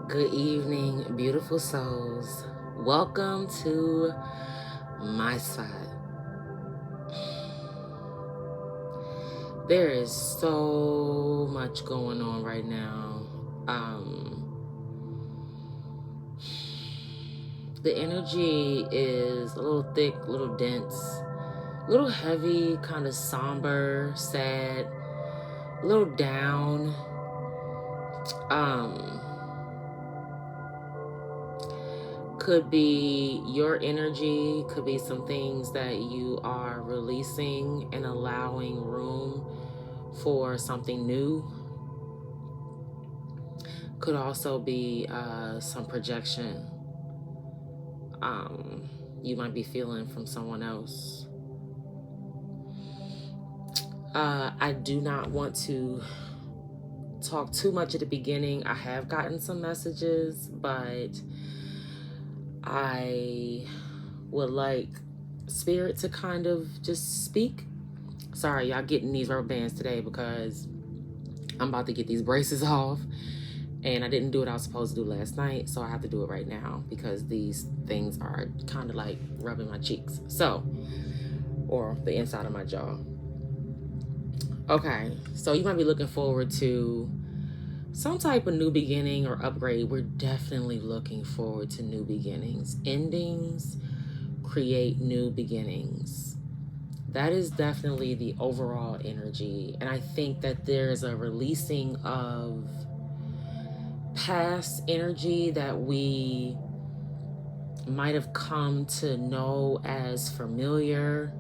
Good evening, beautiful souls. Welcome to MiSpot. There is so much going on right now. The energy is a little thick, a little dense, a little heavy, kind of somber, sad, a little down. Could be your energy, could be some things that you are releasing and allowing room for something new. Could also be some projection you might be feeling from someone else. I do not want to talk too much at the beginning. I have gotten some messages, but I would like Spirit to kind of just speak. Sorry, y'all getting these rubber bands today because I'm about to get these braces off, and I didn't do what I was supposed to do last night, so I have to do it right now because these things are kind of like rubbing my cheeks, or the inside of my jaw. Okay, so you might be looking forward to some type of new beginning or upgrade. We're definitely looking forward to new beginnings. Endings create new beginnings. That is definitely the overall energy. And I think that there's a releasing of past energy that we might have come to know as familiar,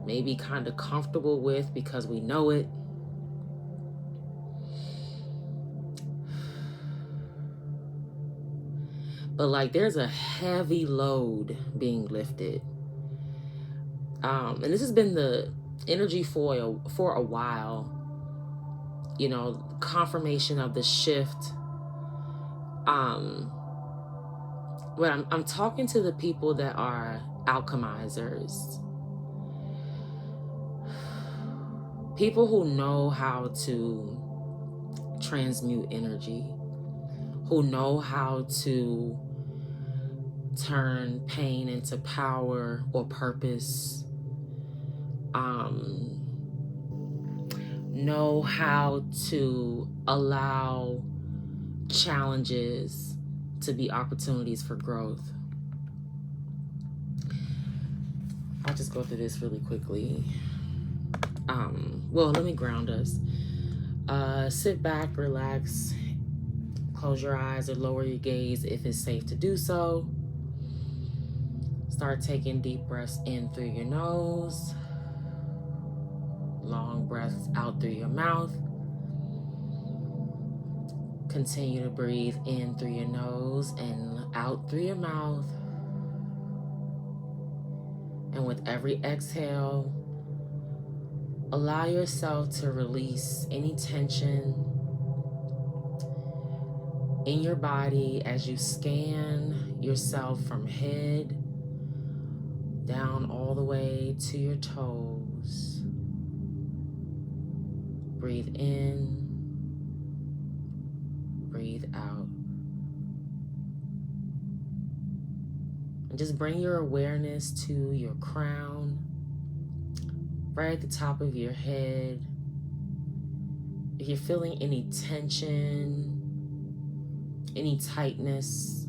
maybe kind of comfortable with because we know it. But like there's a heavy load being lifted. And this has been the energy for a while. You know, confirmation of the shift. But I'm talking to the people that are alchemizers. People who know how to transmute energy, who know how to turn pain into power or purpose, know how to allow challenges to be opportunities for growth. I'll just go through this really quickly. Well, let me ground us. Sit back, relax, close your eyes or lower your gaze if it's safe to do so. Start taking deep breaths in through your nose, long breaths out through your mouth. Continue to breathe in through your nose and out through your mouth. And with every exhale, allow yourself to release any tension in your body as you scan yourself from head down all the way to your toes. Breathe in, breathe out. And just bring your awareness to your crown, right at the top of your head. If you're feeling any tension, any tightness,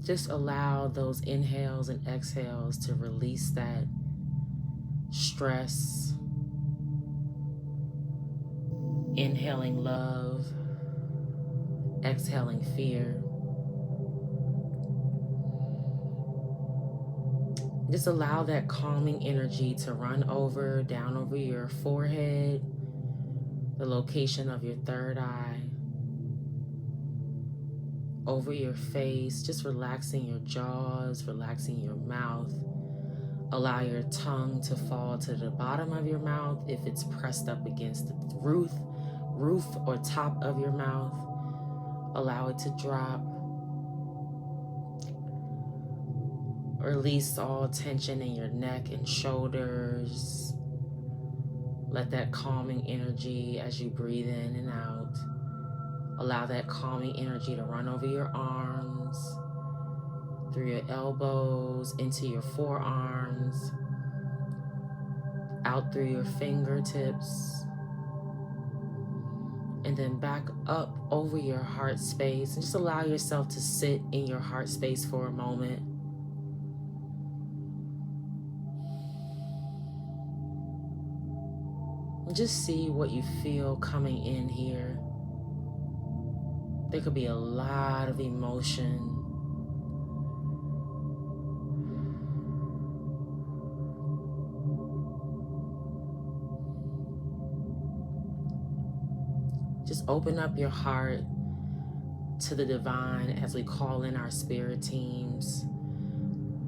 just allow those inhales and exhales to release that stress. Inhaling love, exhaling fear. Just allow that calming energy to run down over your forehead, the location of your third eye, over your face, just relaxing your jaws, relaxing your mouth. Allow your tongue to fall to the bottom of your mouth if it's pressed up against the roof or top of your mouth. Allow it to drop. Release all tension in your neck and shoulders. Let that calming energy as you breathe in and out Allow that calming energy to run over your arms, through your elbows, into your forearms, out through your fingertips, and then back up over your heart space. And just allow yourself to sit in your heart space for a moment. And just see what you feel coming in here. There could be a lot of emotion. Just open up your heart to the divine as we call in our spirit teams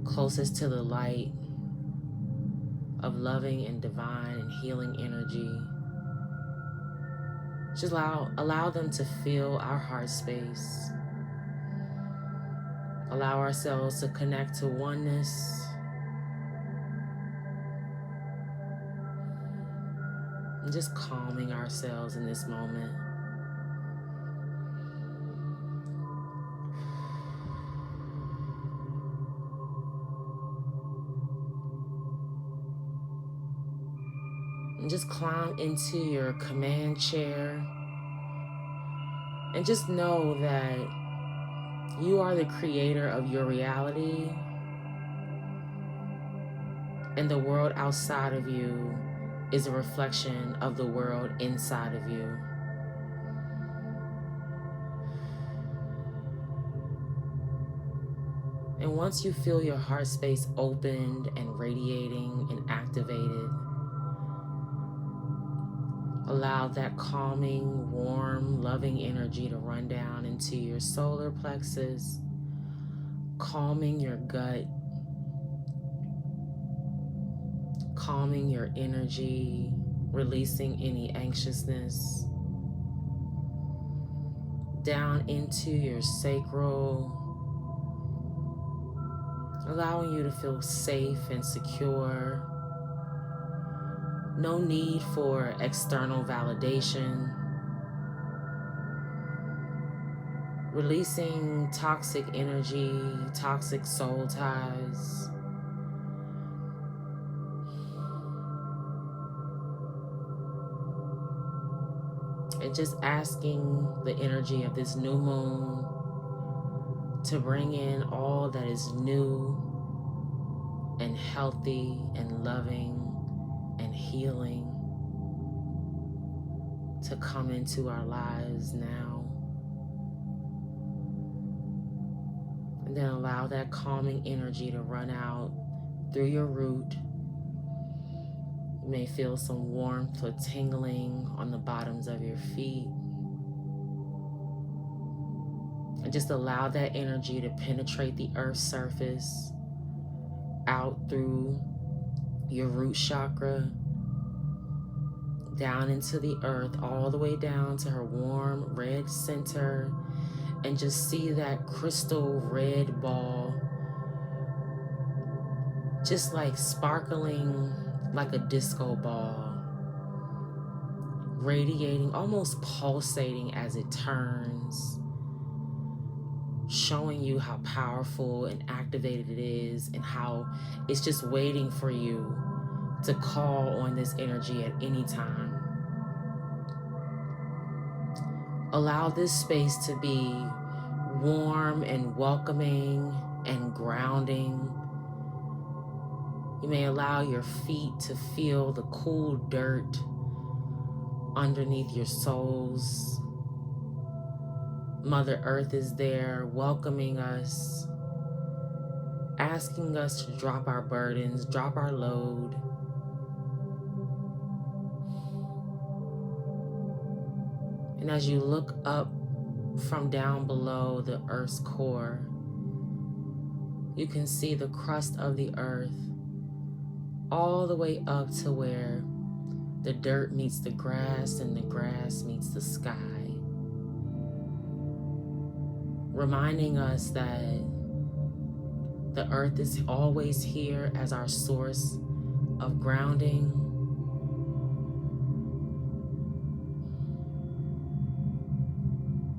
closest to the light of loving and divine and healing energy. Just allow them to fill our heart space. Allow ourselves to connect to oneness. And just calming ourselves in this moment. And just climb into your command chair. And just know that you are the creator of your reality. And the world outside of you is a reflection of the world inside of you. And once you feel your heart space opened and radiating and activated, allow that calming, warm, loving energy to run down into your solar plexus, calming your gut, calming your energy, releasing any anxiousness, down into your sacral, allowing you to feel safe and secure. No need for external validation. Releasing toxic energy, toxic soul ties. And just asking the energy of this new moon to bring in all that is new and healthy and loving and healing to come into our lives now. And then allow that calming energy to run out through your root. You may feel some warmth or tingling on the bottoms of your feet. And just allow that energy to penetrate the earth's surface out through your root chakra, down into the earth, all the way down to her warm red center, and just see that crystal red ball just like sparkling like a disco ball, radiating, almost pulsating as it turns, showing you how powerful and activated it is and how it's just waiting for you to call on this energy at any time. Allow this space to be warm and welcoming and grounding. You may allow your feet to feel the cool dirt underneath your soles. Mother Earth is there welcoming us, asking us to drop our burdens, drop our load. And as you look up from down below the Earth's core, you can see the crust of the Earth all the way up to where the dirt meets the grass and the grass meets the sky. Reminding us that the earth is always here as our source of grounding.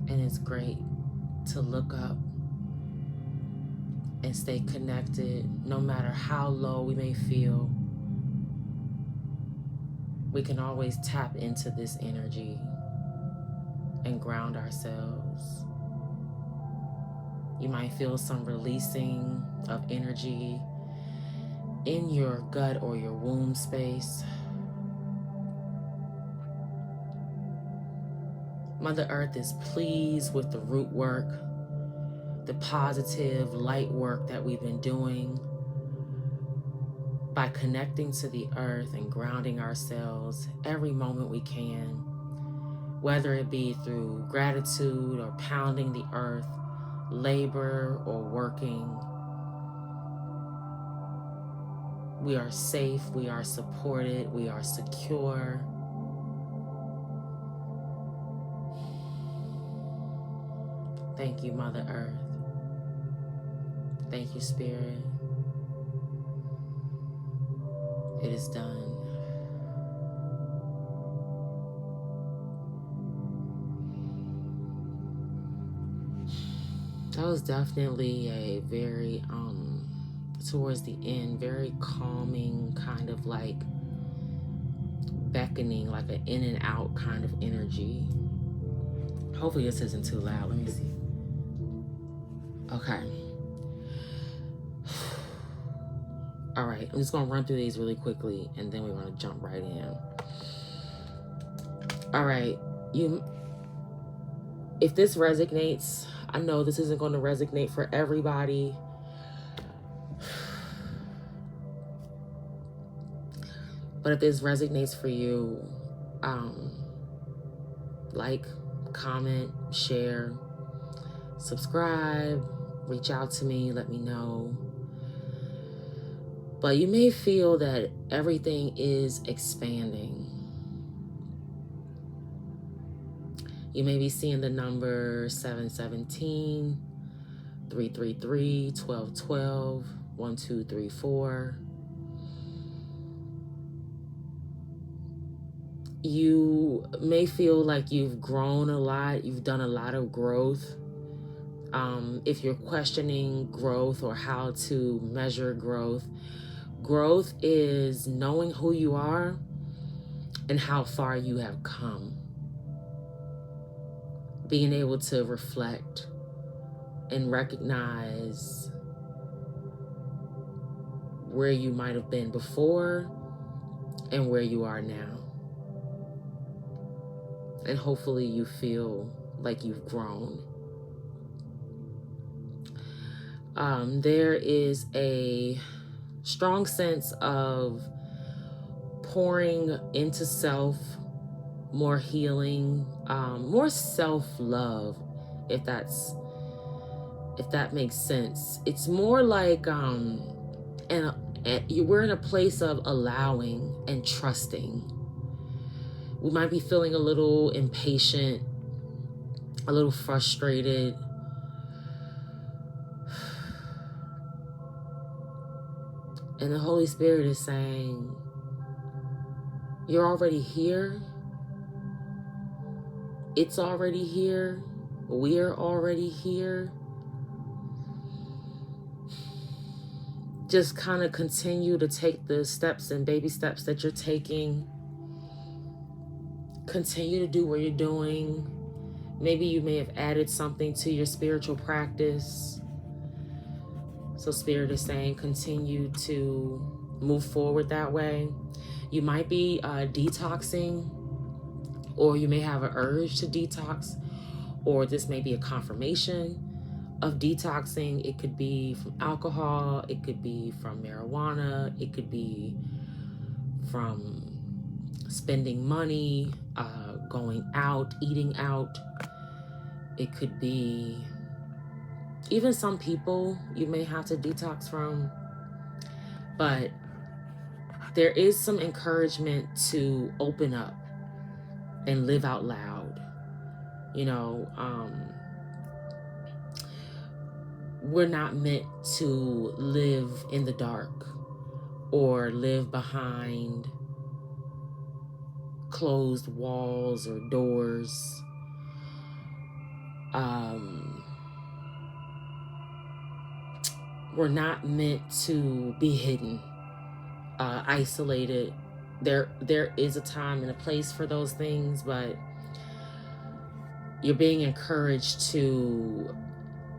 And it's great to look up and stay connected. No matter how low we may feel, we can always tap into this energy and ground ourselves. You might feel some releasing of energy in your gut or your womb space. Mother Earth is pleased with the root work, the positive light work that we've been doing by connecting to the earth and grounding ourselves every moment we can, whether it be through gratitude or pounding the earth, labor or working. We are safe, we are supported, we are secure. Thank you, Mother Earth. Thank you, Spirit. It is done. That was definitely a very, towards the end, very calming, kind of like beckoning, like an in and out kind of energy. Hopefully this isn't too loud. Let me see. Okay. All right, I'm just gonna run through these really quickly and then we're gonna jump right in. All right, if this resonates, I know this isn't gonna resonate for everybody. But if this resonates for you, like, comment, share, subscribe, reach out to me, let me know. But you may feel that everything is expanding. You may be seeing the number 717, 333, 1212, 1234. You may feel like you've grown a lot, you've done a lot of growth. If you're questioning growth or how to measure growth, growth is knowing who you are and how far you have come. Being able to reflect and recognize where you might have been before and where you are now. And hopefully you feel like you've grown. There is a strong sense of pouring into self, more healing, more self-love, if that makes sense. It's more like we're in a place of allowing and trusting. We might be feeling a little impatient, a little frustrated. And the Holy Spirit is saying, you're already here. It's already here. We're already here. Just kind of continue to take the steps and baby steps that you're taking. Continue to do what you're doing. Maybe you may have added something to your spiritual practice. So Spirit is saying, continue to move forward that way. You might be detoxing, or you may have an urge to detox, or this may be a confirmation of detoxing. It could be from alcohol, it could be from marijuana, it could be from spending money, going out, eating out. It could be even some people you may have to detox from. But there is some encouragement to open up and live out loud. You know, we're not meant to live in the dark or live behind closed walls or doors. We're not meant to be hidden, isolated. There is a time and a place for those things, but you're being encouraged to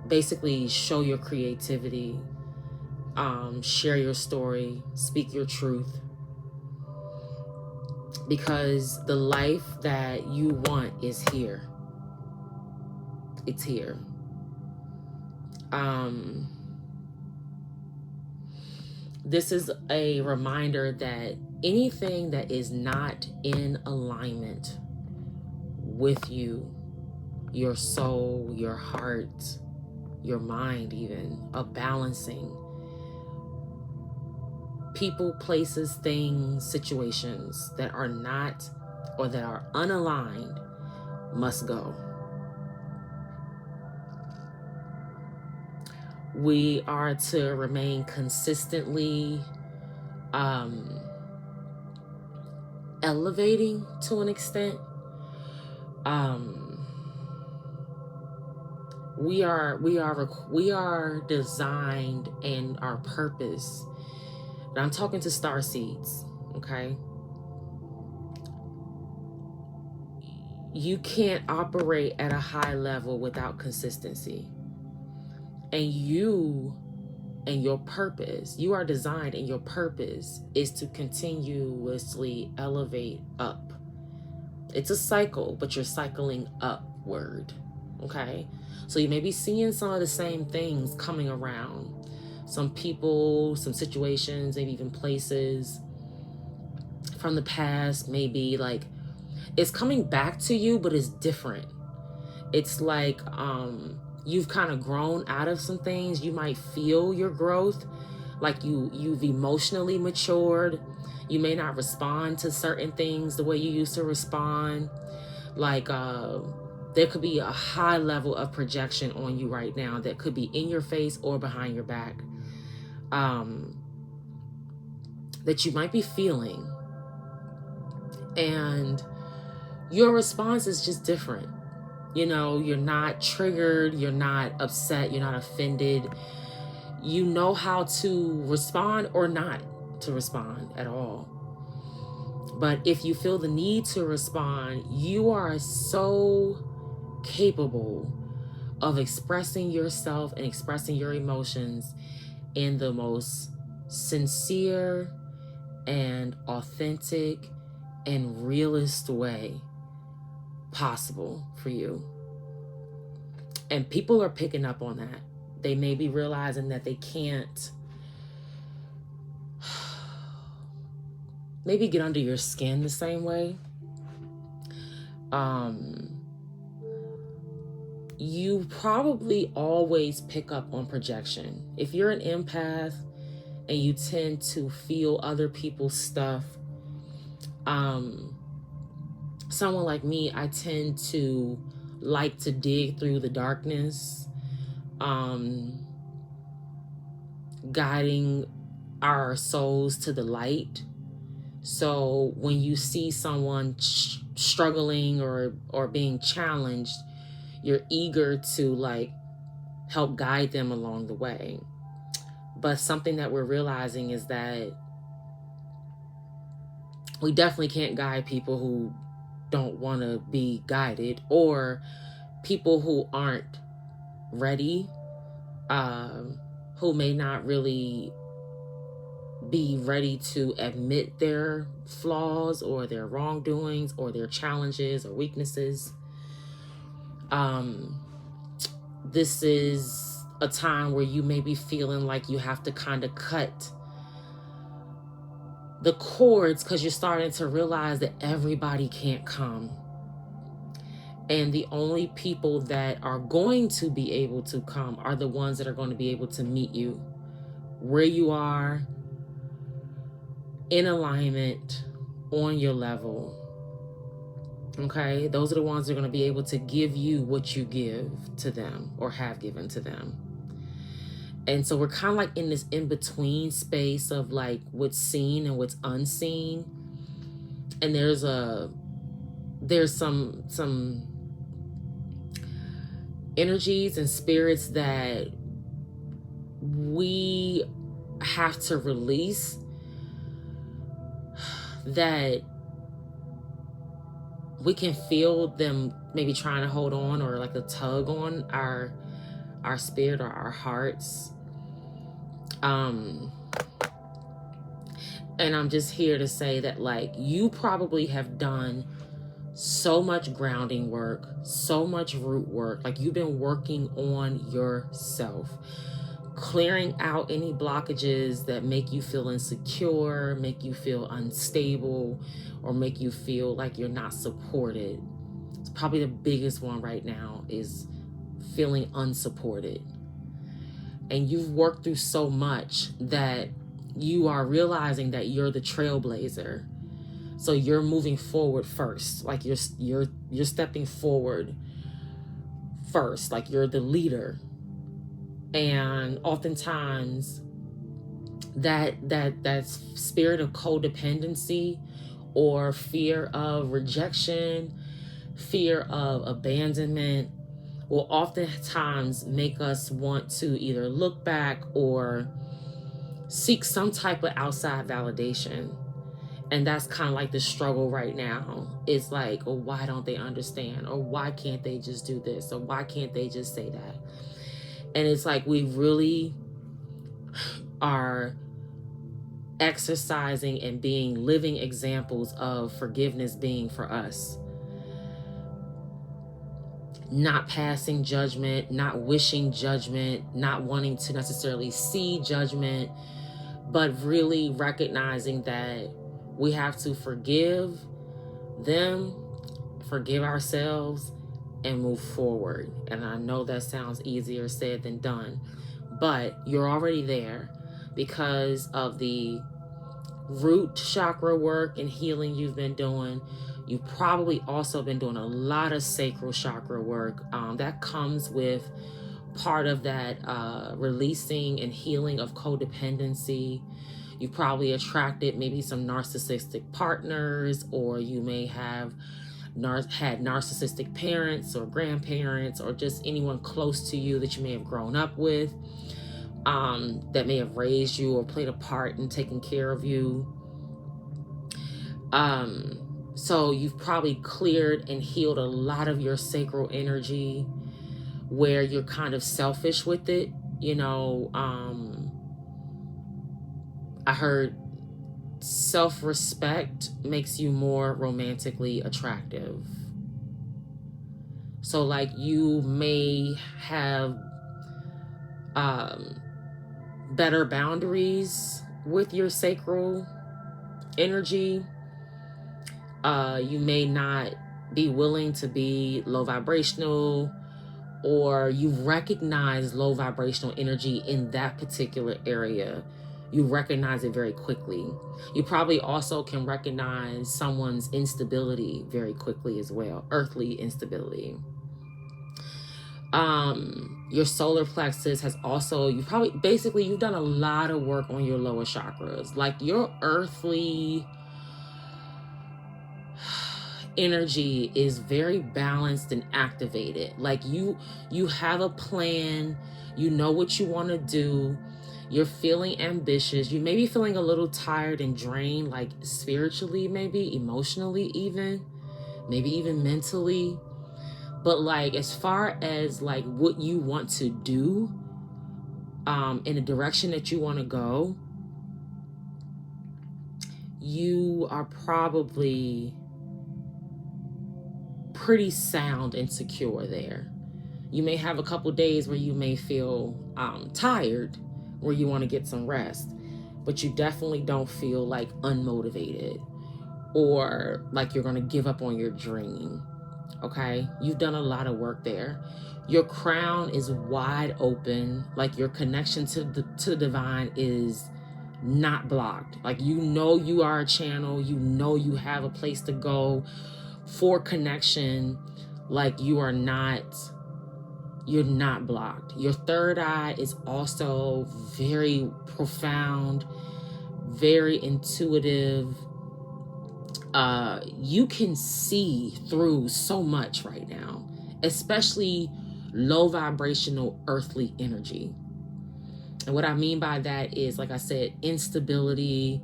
basically show your creativity, share your story, speak your truth, because the life that you want is here. It's here. This is a reminder that anything that is not in alignment with you, your soul, your heart, your mind, even a balancing, people, places, things, situations that are not or that are unaligned must go. We are to remain consistently elevating to an extent. We are designed, and our purpose. And I'm talking to star seeds, okay? You can't operate at a high level without consistency. And you and your purpose, you are designed, and your purpose is to continuously elevate up. It's a cycle, but you're cycling upward, okay? So you may be seeing some of the same things coming around. Some people, some situations, maybe even places from the past, maybe like it's coming back to you, but it's different. It's like you've kind of grown out of some things. You might feel your growth, like you've emotionally matured. You may not respond to certain things the way you used to respond. Like there could be a high level of projection on you right now that could be in your face or behind your back, that you might be feeling. And your response is just different. You know, you're not triggered, you're not upset, you're not offended. You know how to respond or not to respond at all. But if you feel the need to respond, you are so capable of expressing yourself and expressing your emotions in the most sincere and authentic and realist way possible for you. And people are picking up on that. They may be realizing that they can't maybe get under your skin the same way. You probably always pick up on projection. If you're an empath and you tend to feel other people's stuff, someone like me, I tend to like to dig through the darkness, guiding our souls to the light. So when you see someone struggling or being challenged, you're eager to like help guide them along the way. But something that we're realizing is that we definitely can't guide people who don't want to be guided, or people who aren't ready, who may not really be ready to admit their flaws or their wrongdoings or their challenges or weaknesses. This is a time where you may be feeling like you have to kind of cut the cords, because you're starting to realize that everybody can't come. And the only people that are going to be able to come are the ones that are going to be able to meet you where you are, in alignment, on your level. Okay? Those are the ones that are going to be able to give you what you give to them or have given to them. And so we're kind of like in this in-between space of like what's seen and what's unseen. And there's some energies and spirits that we have to release, that we can feel them maybe trying to hold on, or like a tug on our spirit or our hearts. And I'm just here to say that, like, you probably have done so much grounding work, so much root work. Like, you've been working on yourself, clearing out any blockages that make you feel insecure, make you feel unstable, or make you feel like you're not supported. It's probably the biggest one right now, is feeling unsupported. And you've worked through so much that you are realizing that you're the trailblazer. So you're moving forward first. Like, you're stepping forward first. Like, you're the leader. And oftentimes that spirit of codependency, or fear of rejection, fear of abandonment, will oftentimes make us want to either look back or seek some type of outside validation. And that's kind of like the struggle right now. It's like, oh, why don't they understand? Or why can't they just do this? Or why can't they just say that? And it's like, we really are exercising and being living examples of forgiveness being for us. Not passing judgment, not wishing judgment, not wanting to necessarily see judgment, but really recognizing that we have to forgive them, forgive ourselves, and move forward. And I know that sounds easier said than done, but you're already there because of the root chakra work and healing you've been doing. You've probably also been doing a lot of sacral chakra work. That comes with part of that releasing and healing of codependency. You probably attracted maybe some narcissistic partners, or you may have had narcissistic parents or grandparents, or just anyone close to you that you may have grown up with, that may have raised you or played a part in taking care of you. So you've probably cleared and healed a lot of your sacral energy, where you're kind of selfish with it. You know, I heard self-respect makes you more romantically attractive. So, like, you may have better boundaries with your sacral energy. You may not be willing to be low vibrational, or you recognize low vibrational energy in that particular area. You recognize it very quickly. You probably also can recognize someone's instability very quickly as well, earthly instability. Your solar plexus has also, you've done a lot of work on your lower chakras. Like, your earthly energy is very balanced and activated. Like, you have a plan, you know what you want to do, you're feeling ambitious, you may be feeling a little tired and drained, like spiritually, maybe emotionally, maybe even mentally. But, like, as far as like what you want to do, in the direction that you want to go, you are probably pretty sound and secure there. You may have a couple days where you may feel tired, where you want to get some rest, but you definitely don't feel like unmotivated or like you're going to give up on your dream. Okay, you've done a lot of work there. Your crown is wide open. Like, your connection to the divine is not blocked. Like, you know you are a channel. You know you have a place to go for connection. Like, you're not blocked. Your third eye is also very profound, very intuitive. You can see through so much right now, especially low vibrational earthly energy. And what I mean by that is, like I said, instability,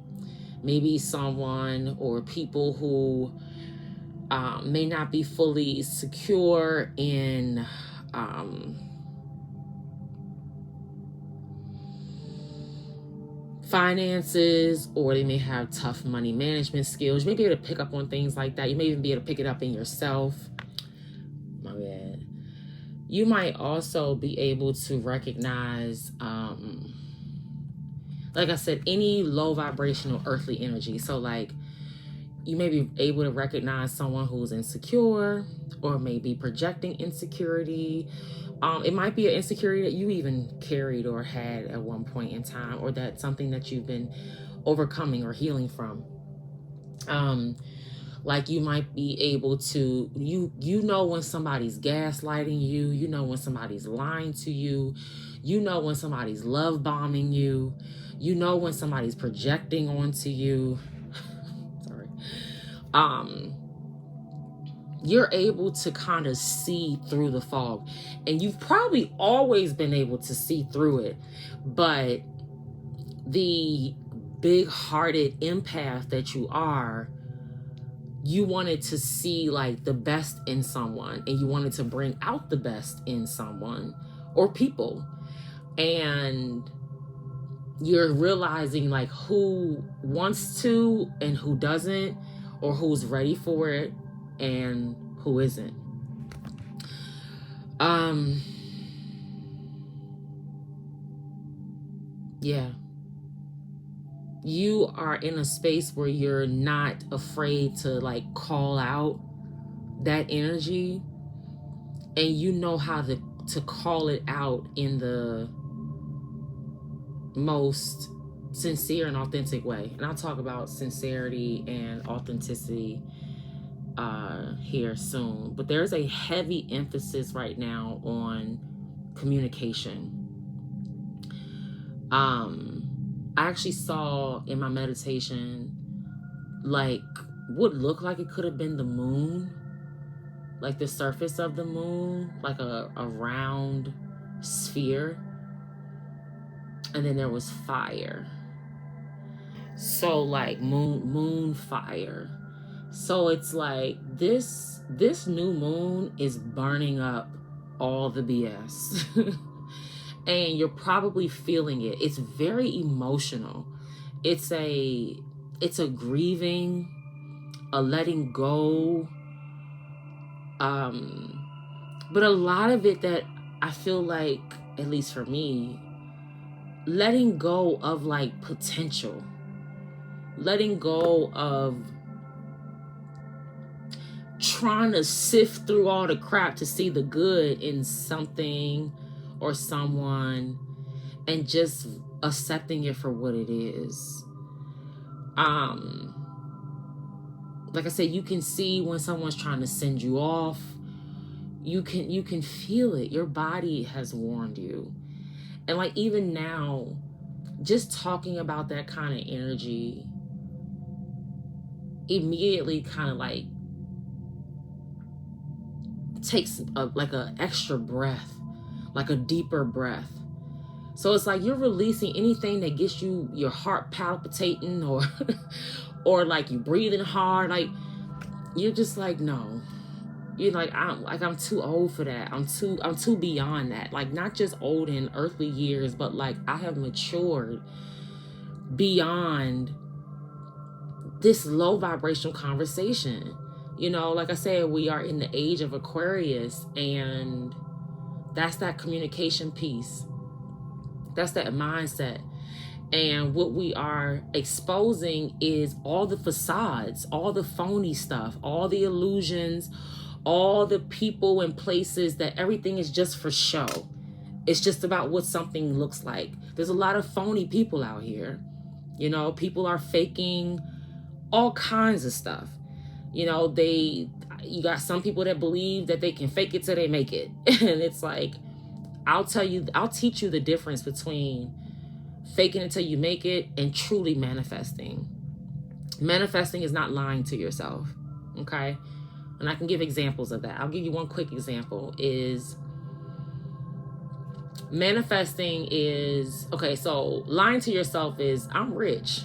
maybe someone or people who may not be fully secure in finances, or they may have tough money management skills. You may be able to pick up on things like that. You may even be able to pick it up in yourself. My bad. You might also be able to recognize, like I said, any low vibrational earthly energy. So like, you may be able to recognize someone who's insecure, or maybe projecting insecurity. It might be an insecurity that you even carried or had at one point in time, or that's something that you've been overcoming or healing from. Like you might be able to, you know when somebody's gaslighting you, you know when somebody's lying to you, you know when somebody's love bombing you, you know when somebody's projecting onto you. Sorry. You're able to kind of see through the fog, and you've probably always been able to see through it, but the big-hearted empath that you are, you wanted to see like the best in someone, and you wanted to bring out the best in someone or people, and you're realizing like who wants to and who doesn't, or who's ready for it and who isn't. Yeah. You are in a space where you're not afraid to like call out that energy, and you know how to call it out in the most sincere and authentic way. And I'll talk about sincerity and authenticity here soon, but there's a heavy emphasis right now on communication. I actually saw in my meditation like what looked like it could have been the moon, like the surface of the moon, like a round sphere, and then there was fire. So like moon fire. So it's like this new moon is burning up all the BS. And you're probably feeling it. It's very emotional. It's a grieving, a letting go. But a lot of it that I feel like, at least for me, letting go of like potential. Letting go of trying to sift through all the crap to see the good in something or someone, and just accepting it for what it is. Like I said, you can see when someone's trying to send you off. You can feel it. Your body has warned you. And like even now, just talking about that kind of energy immediately kind of like takes like an extra breath, like a deeper breath. So it's like you're releasing anything that gets you your heart palpitating, or or like you breathing hard. Like you're just like, no, you're like, I'm too old for that. I'm too beyond that. Like not just old in earthly years, but like I have matured beyond this low vibrational conversation. You know, like I said, we are in the age of Aquarius, and that's that communication piece. That's that mindset. And what we are exposing is all the facades, all the phony stuff, all the illusions, all the people and places that everything is just for show. It's just about what something looks like. There's a lot of phony people out here. You know, people are faking all kinds of stuff. You know, you got some people that believe that they can fake it till they make it. And it's like, I'll teach you the difference between faking it till you make it and truly manifesting. Manifesting is not lying to yourself, okay? And I can give examples of that. I'll give you one quick example is Manifesting is, okay, so lying to yourself is, I'm rich.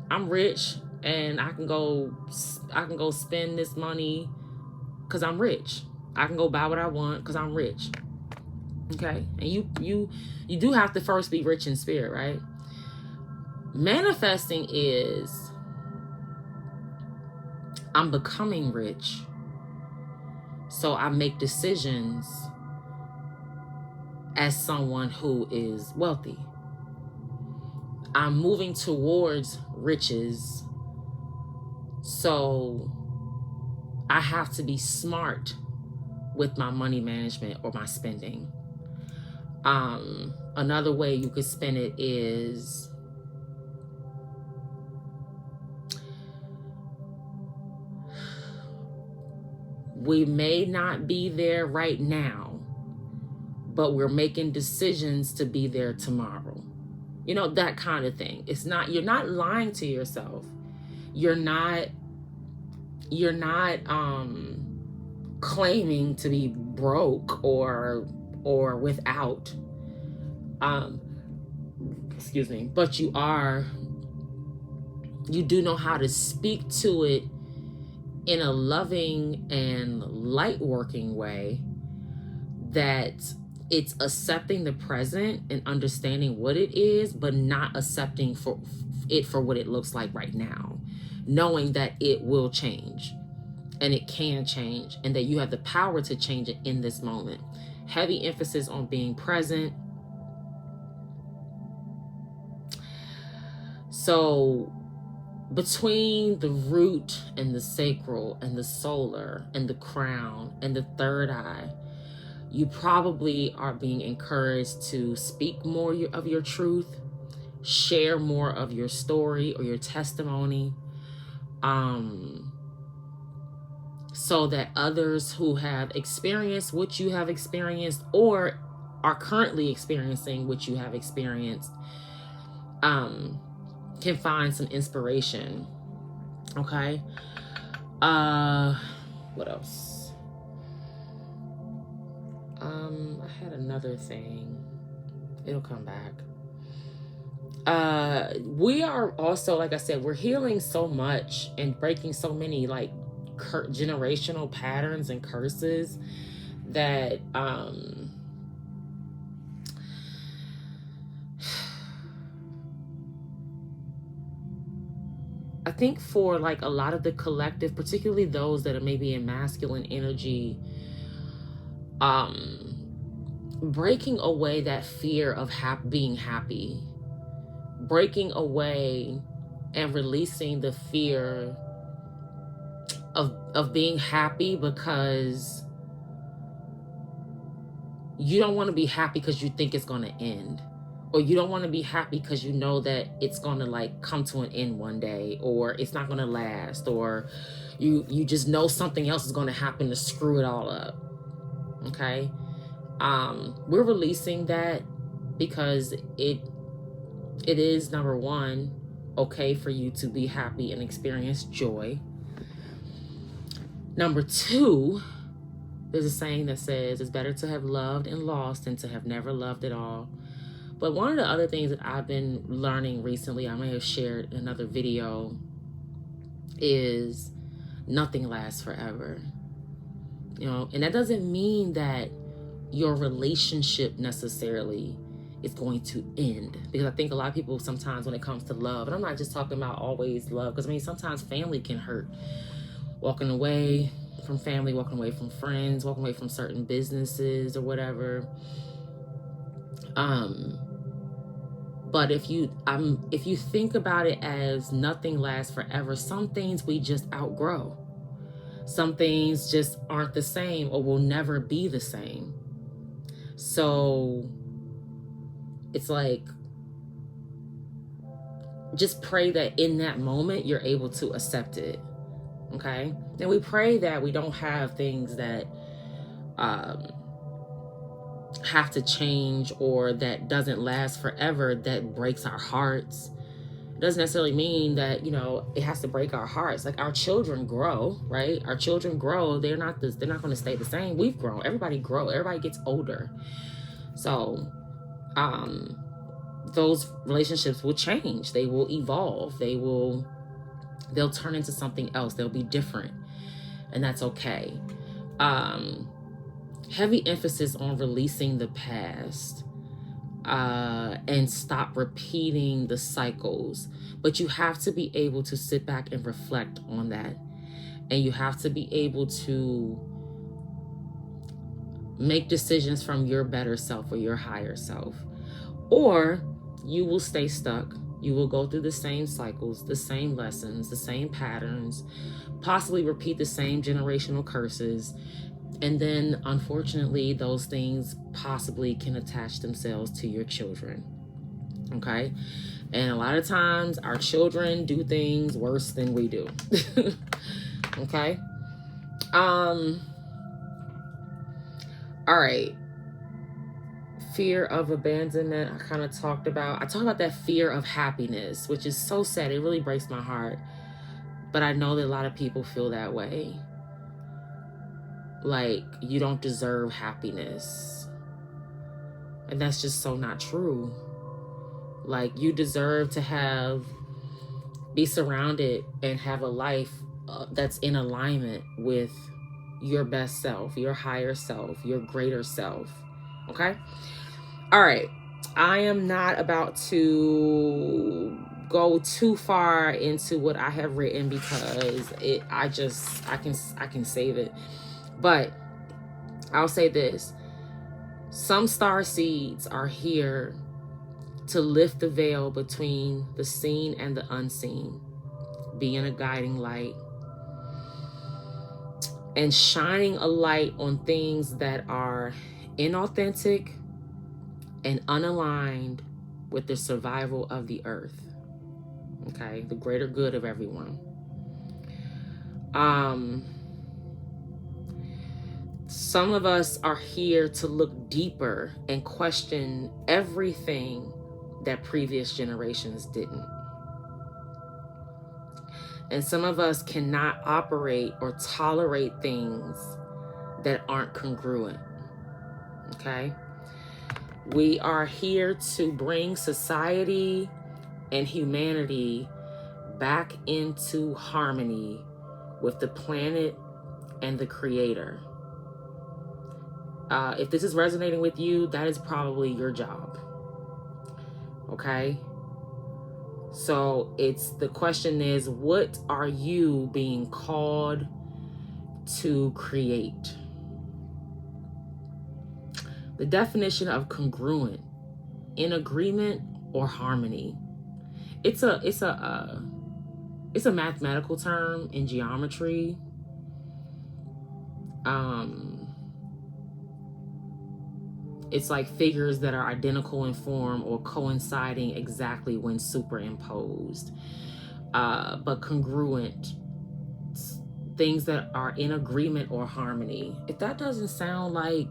I'm rich and I can go spend this money because I'm rich. I can go buy what I want because I'm rich. Okay? And you do have to first be rich in spirit, right? Manifesting is, I'm becoming rich. So I make decisions as someone who is wealthy. I'm moving towards riches. So I have to be smart with my money management or my spending. Another way you could spend it is, we may not be there right now, but we're making decisions to be there tomorrow. You know, that kind of thing. It's not, you're not lying to yourself. You're not claiming to be broke or without. Excuse me. But you do know how to speak to it in a loving and light working way, that it's accepting the present and understanding what it is, but not accepting for what it looks like right now, knowing that it will change and it can change, and that you have the power to change it in this moment. Heavy emphasis on being present. So between the root and the sacral and the solar and the crown and the third eye, you probably are being encouraged to speak more of your truth, share more of your story or your testimony, so that others who have experienced what you have experienced or are currently experiencing what you have experienced can find some inspiration. Okay. What else? I had another thing. It'll come back. We are also, like I said, we're healing so much and breaking so many like generational patterns and curses that I think for like a lot of the collective, particularly those that are maybe in masculine energy, breaking away that fear of being happy, breaking away and releasing the fear of being happy, because you don't want to be happy because you think it's going to end, or you don't want to be happy because you know that it's going to like come to an end one day, or it's not going to last, or you just know something else is going to happen to screw it all up. Okay. We're releasing that because it is, number one, okay for you to be happy and experience joy. Number two, there's a saying that says it's better to have loved and lost than to have never loved at all. But one of the other things that I've been learning recently, I may have shared in another video, is nothing lasts forever. You know, and that doesn't mean that your relationship necessarily is going to end, because I think a lot of people sometimes when it comes to love, and I'm not just talking about always love, because I mean sometimes family can hurt. Walking away from family, walking away from friends, walking away from certain businesses or whatever. But if you think about it as nothing lasts forever, some things we just outgrow. Some things just aren't the same or will never be the same. So it's like, just pray that in that moment you're able to accept it. Okay? And we pray that we don't have things that have to change or that doesn't last forever, that breaks our hearts. It doesn't necessarily mean that, you know, it has to break our hearts. Like our children grow, right? Our children grow. They're not going to stay the same. We've grown. Everybody grows. Everybody gets older. So, those relationships will change. They will evolve. They'll turn into something else. They'll be different. And that's okay. Heavy emphasis on releasing the past, and stop repeating the cycles. But you have to be able to sit back and reflect on that. And you have to be able to make decisions from your better self or your higher self. Or you will stay stuck. You will go through the same cycles, the same lessons, the same patterns, possibly repeat the same generational curses. And then, unfortunately, those things possibly can attach themselves to your children. Okay? And a lot of times, our children do things worse than we do. Okay? All right. Fear of abandonment, I kind of talked about. I talked about that fear of happiness, which is so sad. It really breaks my heart. But I know that a lot of people feel that way. Like, you don't deserve happiness. And that's just so not true. Like, you deserve to be surrounded and have a life that's in alignment with your best self, your higher self, your greater self. Okay? All right. I am not about to go too far into what I have written because I can save it. But I'll say this. Some star seeds are here to lift the veil between the seen and the unseen, being a guiding light, and shining a light on things that are inauthentic and unaligned with the survival of the earth. Okay, the greater good of everyone. Some of us are here to look deeper and question everything that previous generations didn't. And some of us cannot operate or tolerate things that aren't congruent. Okay? We are here to bring society and humanity back into harmony with the planet and the Creator. If this is resonating with you, that is probably your job. Okay? So the question is, what are you being called to create? The definition of congruent, in agreement or harmony. It's a mathematical term in geometry. It's like figures that are identical in form or coinciding exactly when superimposed. But congruent, things that are in agreement or harmony. If that doesn't sound like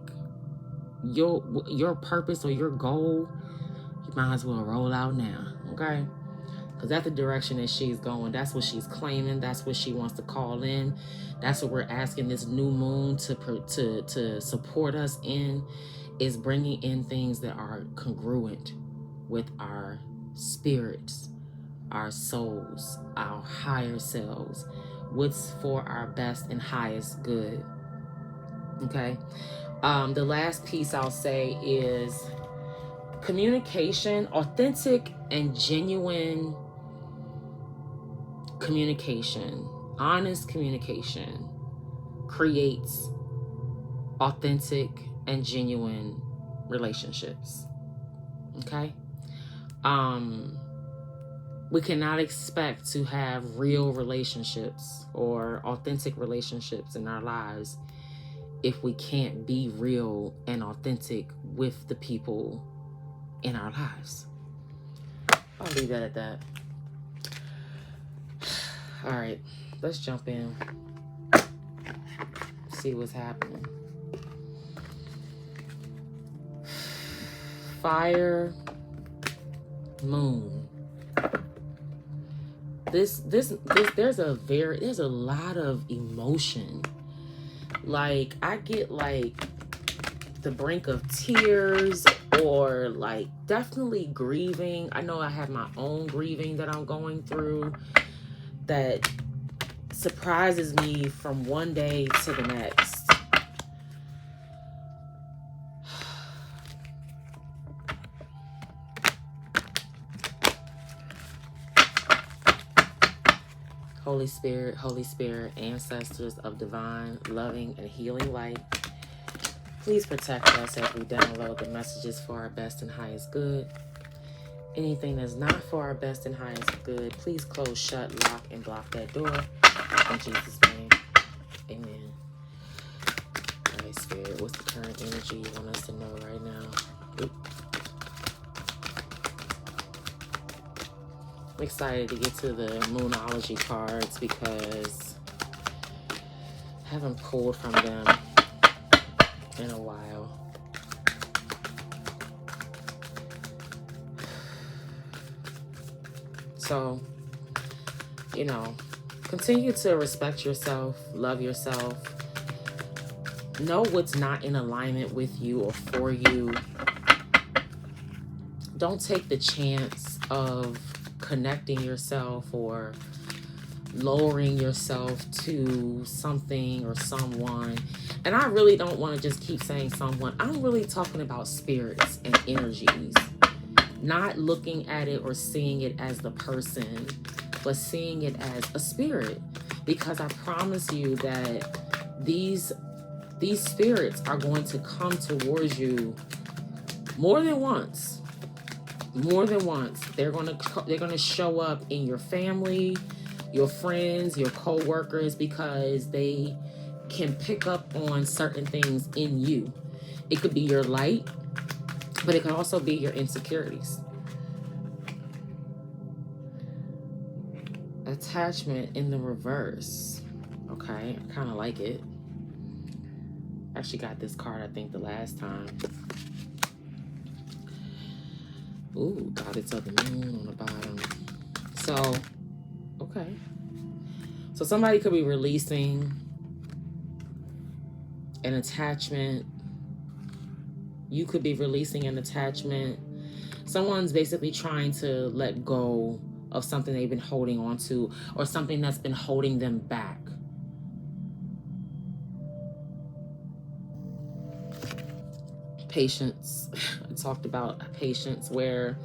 your purpose or your goal, you might as well roll out now, okay? Because that's the direction that she's going. That's what she's claiming. That's what she wants to call in. That's what we're asking this new moon to support us in, is bringing in things that are congruent with our spirits, our souls, our higher selves, what's for our best and highest good. Okay? The last piece I'll say is communication, authentic and genuine communication, honest communication creates authentic and genuine relationships. Okay? We cannot expect to have real relationships or authentic relationships in our lives if we can't be real and authentic with the people in our lives. I'll leave that at that. All right, let's jump in. See what's happening. Fire, moon. There's a lot of emotion. Like, I get like the brink of tears, or like definitely grieving. I know I have my own grieving that I'm going through that surprises me from one day to the next. Holy Spirit, ancestors of divine, loving, and healing light, please protect us as we download the messages for our best and highest good. Anything that's not for our best and highest good, please close, shut, lock, and block that door. In Jesus' name, amen. All right, Spirit, what's the current energy you want us to know right now? Oop. I'm excited to get to the Moonology cards because I haven't pulled from them in a while. So, you know, continue to respect yourself, love yourself, know what's not in alignment with you or for you. Don't take the chance of connecting yourself or lowering yourself to something or someone. And I really don't want to just keep saying someone. I'm really talking about spirits and energies. Not looking at it or seeing it as the person, but seeing it as a spirit. Because I promise you that these spirits are going to come towards you more than once. More than once. They're gonna show up in your family, your friends, your co-workers, because they can pick up on certain things in you. It could be your light, but it can also be your insecurities. Attachment in the reverse. Okay, I kind of like it. Actually got this card, I think, the last time. Ooh, goddess of the moon on the bottom. So, okay. So somebody could be releasing an attachment. You could be releasing an attachment. Someone's basically trying to let go of something they've been holding on to, or something that's been holding them back. Patience. I talked about patience, where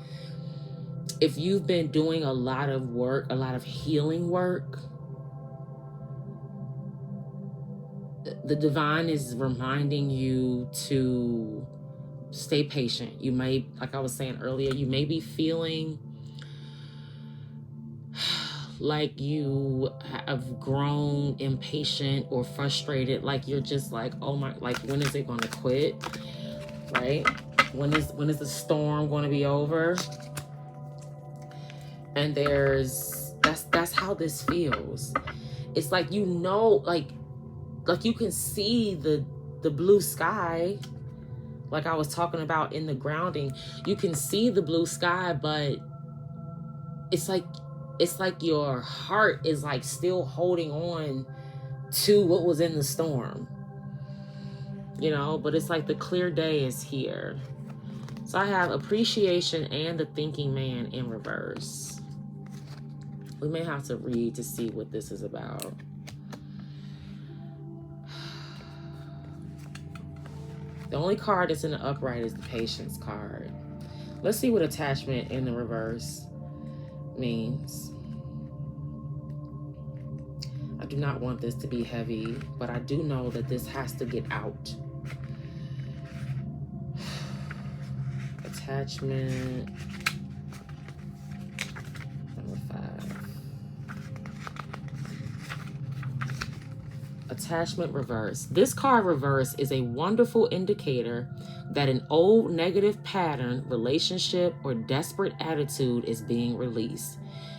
if you've been doing a lot of work, a lot of healing work, the divine is reminding you to stay patient. You may, like I was saying earlier, you may be feeling like you have grown impatient or frustrated, like you're just like, oh my, like, when is it going to quit? Right? When is the storm going to be over? And that's how this feels. It's like, you know, like you can see the blue sky, like I was talking about in the grounding. You can see the blue sky, but it's like your heart is like still holding on to what was in the storm, you know. But it's like the clear day is here. So I have appreciation and the thinking man in reverse. We may have to read to see what this is about. The only card that's in the upright is the patience card. Let's see what attachment in the reverse means. I do not want this to be heavy, but I do know that this has to get out. Attachment number 5. Attachment reverse. This card reverse is a wonderful indicator that an old negative pattern, relationship, or desperate attitude is being released.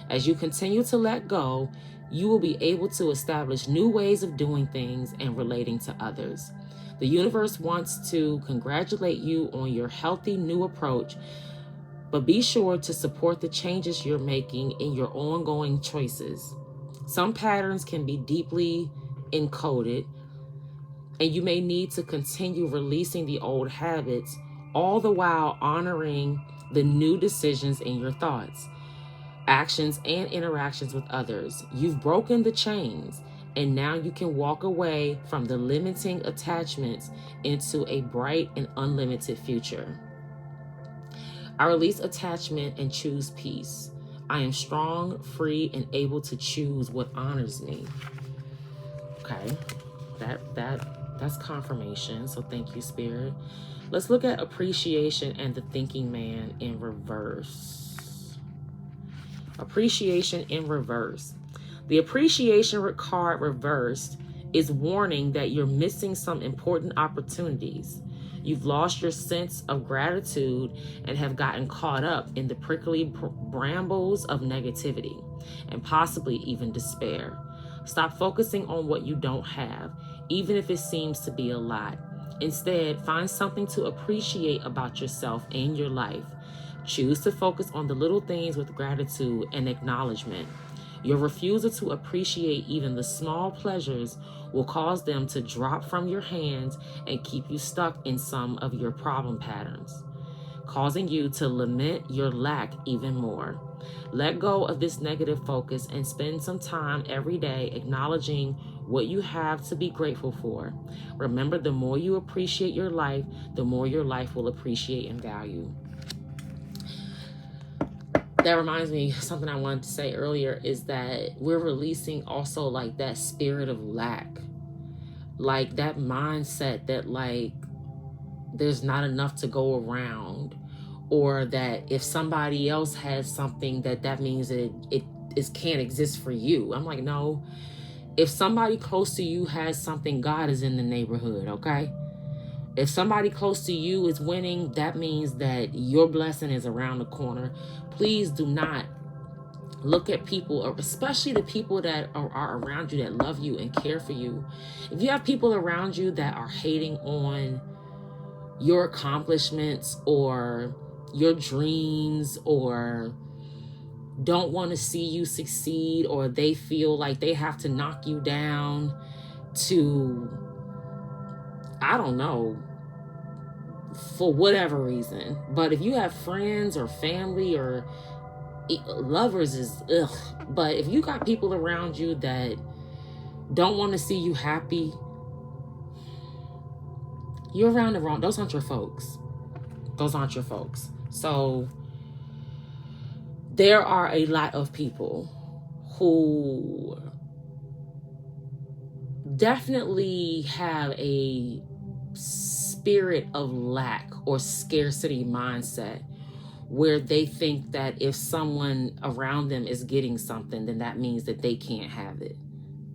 As you continue to let go, you will be able to establish new ways of doing things and relating to others. The universe wants to congratulate you on your healthy new approach, but be sure to support the changes you're making in your ongoing choices. Some patterns can be deeply encoded, And you may need to continue releasing the old habits, all the while honoring the new decisions in your thoughts, actions, and interactions with others. You've broken the chains, and now you can walk away from the limiting attachments into a bright and unlimited future. I release attachment and choose peace. I am strong, free, and able to choose what honors me. Okay, that's confirmation. So thank you, Spirit. Let's look at appreciation and the thinking man in reverse. Appreciation in reverse. The appreciation card reversed is warning that you're missing some important opportunities. You've lost your sense of gratitude and have gotten caught up in the prickly brambles of negativity and possibly even despair. Stop focusing on what you don't have, even if it seems to be a lot. Instead, find something to appreciate about yourself and your life. Choose to focus on the little things with gratitude and acknowledgement. Your refusal to appreciate even the small pleasures will cause them to drop from your hands and keep you stuck in some of your problem patterns, causing you to lament your lack even more. Let go of this negative focus and spend some time every day acknowledging what you have to be grateful for. Remember, the more you appreciate your life, the more your life will appreciate and value. That reminds me, something I wanted to say earlier is that we're releasing also like that spirit of lack, like that mindset that like there's not enough to go around, or that if somebody else has something that means it can't exist for you. I'm like, no, if somebody close to you has something, God is in the neighborhood, okay? If somebody close to you is winning, that means that your blessing is around the corner. Please do not look at people, especially the people that are around you that love you and care for you. If you have people around you that are hating on your accomplishments or your dreams, or don't want to see you succeed, or they feel like they have to knock you down to, I don't know, for whatever reason. But if you have friends or family or lovers is ugh. But if you got people around you that don't want to see you happy, you're around the wrong, those aren't your folks. Those aren't your folks. So there are a lot of people who definitely have a spirit of lack or scarcity mindset, where they think that if someone around them is getting something, then that means that they can't have it,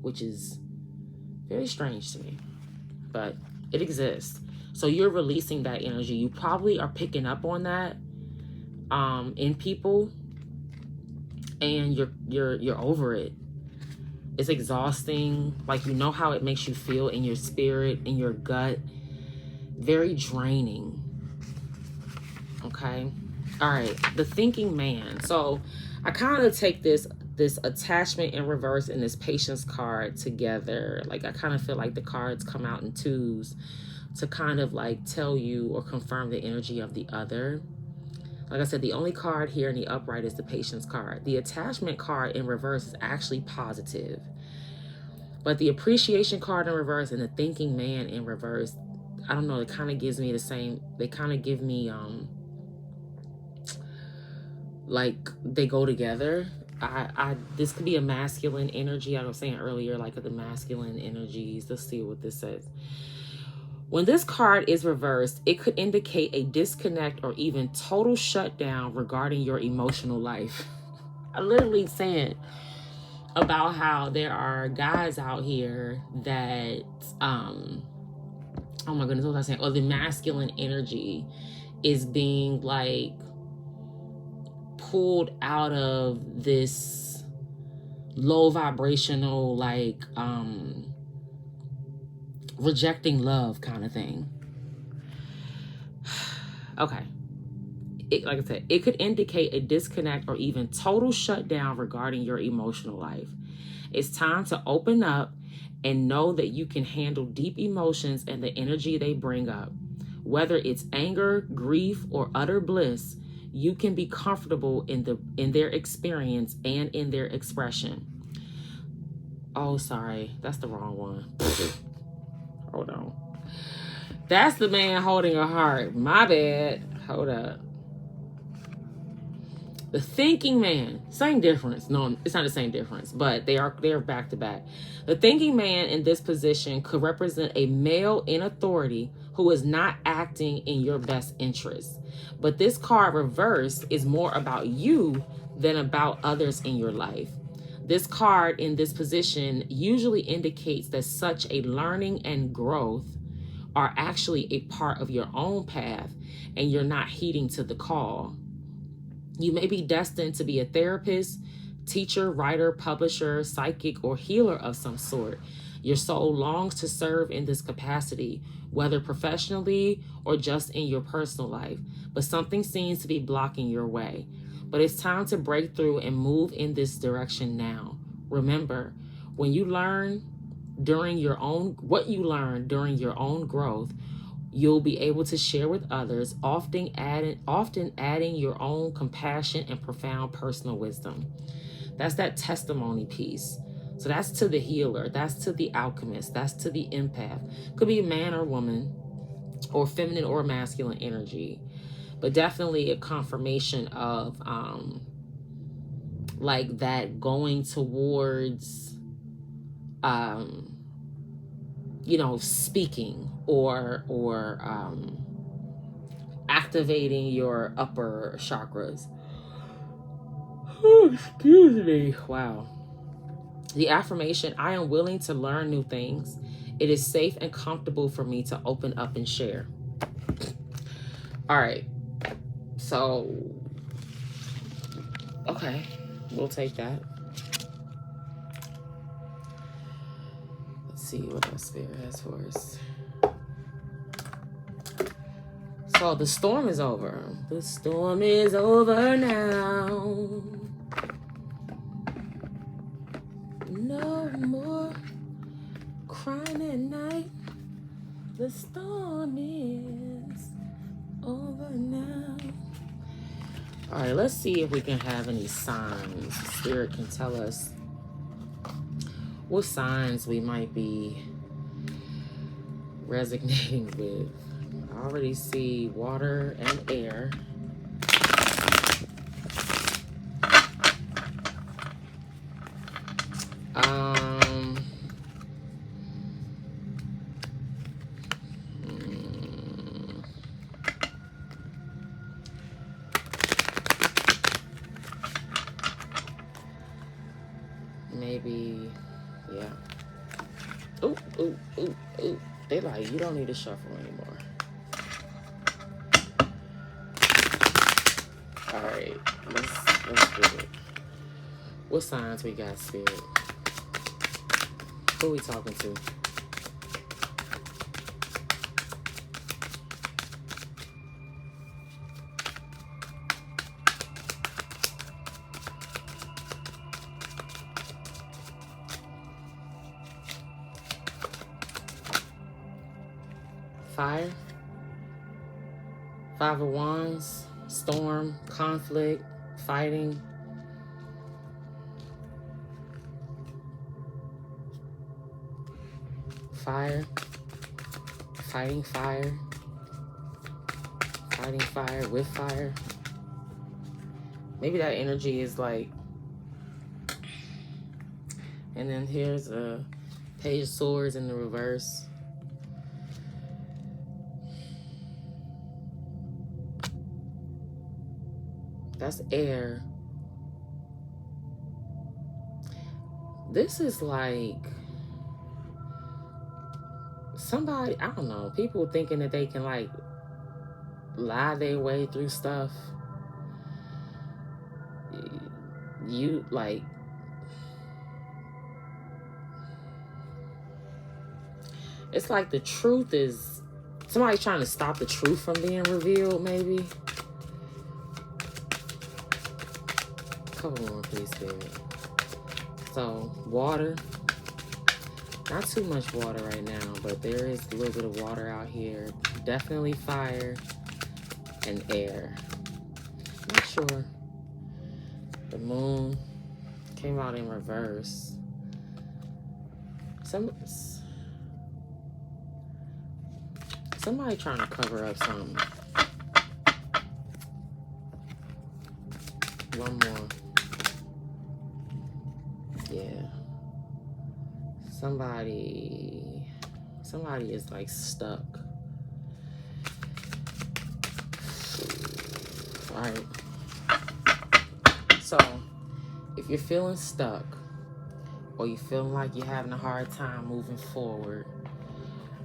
which is very strange to me, but it exists. So you're releasing that energy. You probably are picking up on that in people, and you're over it. It's exhausting. Like, you know how it makes you feel in your spirit, in your gut. Very draining. Okay. All right. The thinking man. So I kind of take this attachment in reverse and this patience card together. Like, I kind of feel like the cards come out in twos to kind of like tell you or confirm the energy of the other. Like I said, the only card here in the upright is the patience card. The attachment card in reverse is actually positive. But the appreciation card in reverse and the thinking man in reverse, I don't know, it kind of gives me the same, they kind of give me, like they go together. This could be a masculine energy. I was saying earlier, like the masculine energies. Let's see what this says. When this card is reversed, it could indicate a disconnect or even total shutdown regarding your emotional life. I literally said about how there are guys out here that, oh my goodness, what was I saying? Oh, the masculine energy is being like pulled out of this low vibrational, like, rejecting love kind of thing. Okay. Like I said, it could indicate a disconnect or even total shutdown regarding your emotional life. It's time to open up and know that you can handle deep emotions and the energy they bring up. Whether it's anger, grief, or utter bliss, you can be comfortable in their experience and in their expression. Oh, sorry, that's the wrong one. Hold on. That's the man holding a heart. My bad. Hold up. The thinking man, same difference. No, it's not the same difference, but they're back to back. The thinking man in this position could represent a male in authority who is not acting in your best interest. But this card reversed is more about you than about others in your life. This card in this position usually indicates that such a learning and growth are actually a part of your own path, and you're not heeding to the call. You may be destined to be a therapist, teacher, writer, publisher, psychic, or healer of some sort. Your soul longs to serve in this capacity, whether professionally or just in your personal life, but something seems to be blocking your way. But it's time to break through and move in this direction now. Remember, when you learn what you learn during your own growth, you'll be able to share with others, often adding your own compassion and profound personal wisdom. That's that testimony piece. So that's to the healer, that's to the alchemist, that's to the empath. Could be a man or woman, or feminine or masculine energy, but definitely a confirmation of like that going towards speaking or activating your upper chakras. Oh, excuse me. Wow. The affirmation: I am willing to learn new things. It is safe and comfortable for me to open up and share. All right. So, okay, we'll take that. Let's see what our spirit has for us. So the storm is over. The storm is over now. No more crying at night. The storm is over now. All right, let's see if we can have any signs. Spirit can tell us what signs we might be resonating with. I already see water and air. Maybe, yeah. Ooh, ooh, ooh, ooh. They like, you don't need to shuffle anymore. All right, let's do it. What signs we got, Spirit? Who we talking to? Fire, Five of Wands, storm, conflict, fighting. Fire, fighting fire, fighting fire with fire. Maybe that energy is like, and then here's a Page of Swords in the reverse. That's air. This is like somebody, I don't know, people thinking that they can like lie their way through stuff. You like, it's like the truth is, somebody's trying to stop the truth from being revealed, maybe. Couple more, please, Spirit. So, water, Not too much water right now, but there is a little bit of water out here. Definitely fire and air. Not sure. The moon came out in reverse. Somebody trying to cover up something. One more. Yeah. Somebody is like stuck. All right. So, if you're feeling stuck, or you feeling like you're having a hard time moving forward,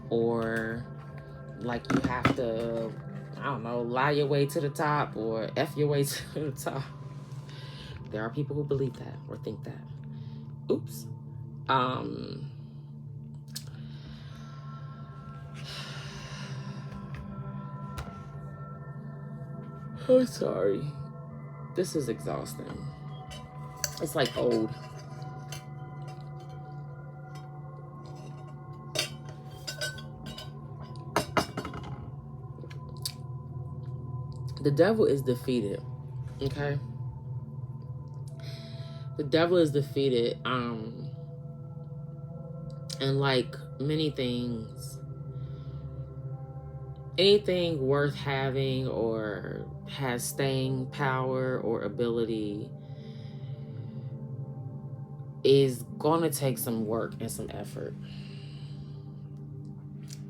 or like you have to, I don't know, lie your way to the top or F your way to the top. There are people who believe that or think that. Oops. I'm sorry. This is exhausting. It's like old. The devil is defeated. Okay? The devil is defeated. And like many things, anything worth having or has staying power or ability is going to take some work and some effort.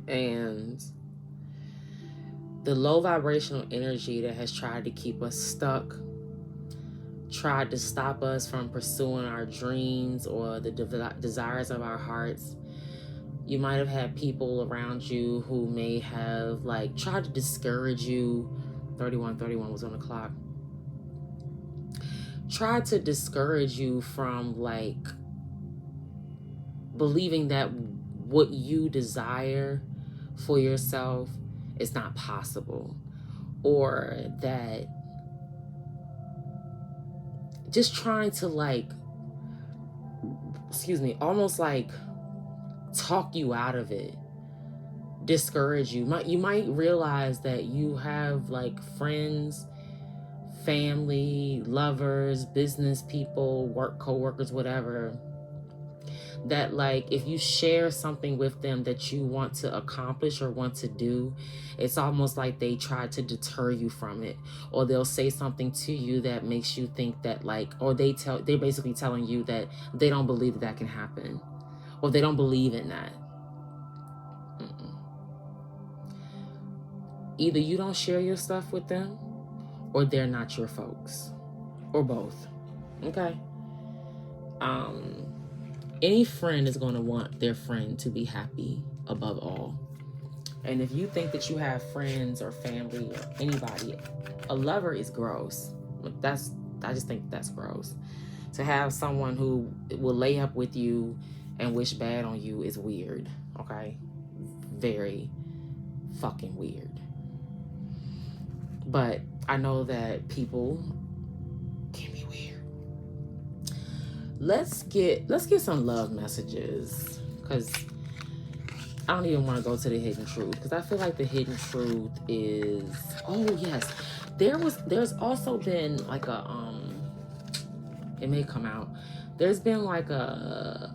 And the low vibrational energy that has tried to keep us stuck, tried to stop us from pursuing our dreams or the desires of our hearts. You might have had people around you who may have like tried to discourage you. 3131 was on the clock. Tried to discourage you from like believing that what you desire for yourself is not possible, or that just trying to like, almost like talk you out of it, discourage you. You might realize that you have like friends, family, lovers, business people, work co-workers, whatever, that like if you share something with them that you want to accomplish or want to do, it's almost like they try to deter you from it, or they'll say something to you that makes you think that like, or they're basically telling you that they don't believe that can happen, or they don't believe in that. Either you don't share your stuff with them, or they're not your folks, or both. Okay? Any friend is going to want their friend to be happy above all. And if you think that you have friends or family or anybody, a lover is gross. I just think that's gross. To have someone who will lay up with you and wish bad on you is weird. Okay? Very fucking weird. But I know that people can be weird. Let's get some love messages, because I don't even want to go to the hidden truth, because I feel like the hidden truth is, oh yes, there's also been like a it may come out, there's been like a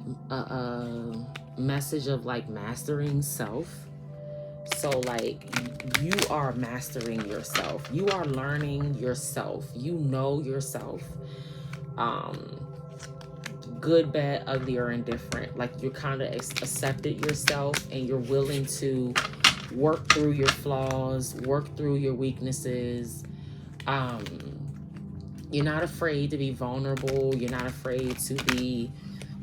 message of like mastering self. So like you are mastering yourself, you are learning yourself, you know yourself, good, bad, ugly, or indifferent. Like you're kind of accepted yourself, and you're willing to work through your flaws, work through your weaknesses. You're not afraid to be vulnerable. You're not afraid to be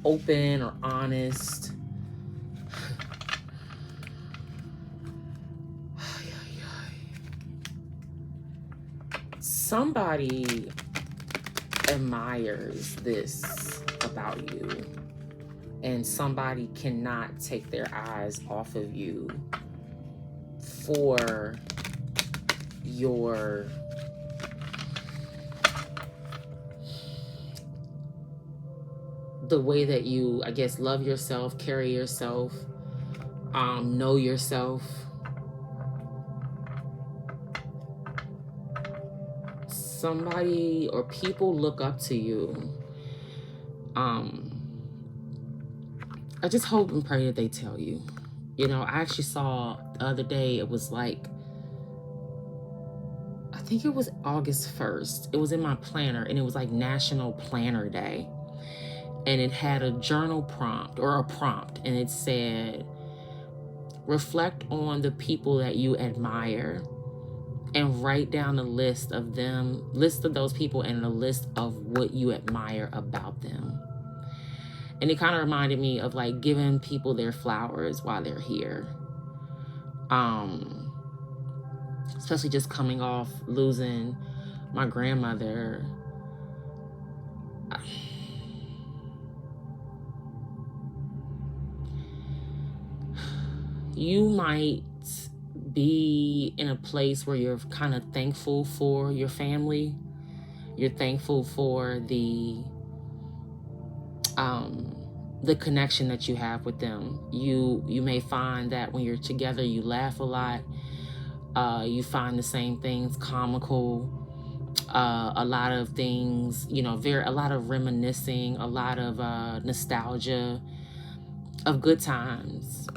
open or honest. Somebody admires this about you, and somebody cannot take their eyes off of you for your the way that you, I guess, love yourself, carry yourself, know yourself. Somebody or people look up to you. I just hope and pray that they tell you. You know, I actually saw the other day, it was like, I think it was August 1st. It was in my planner, and it was like National Planner Day. And it had a journal prompt, or a prompt, and it said, reflect on the people that you admire and write down a list of those people and a list of what you admire about them. And it kind of reminded me of like giving people their flowers while they're here. Especially just coming off losing my grandmother. You might be in a place where you're kind of thankful for your family. You're thankful for the connection that you have with them. You may find that when you're together, you laugh a lot. You find the same things comical. A lot of things, you know, a lot of reminiscing, a lot of nostalgia of good times.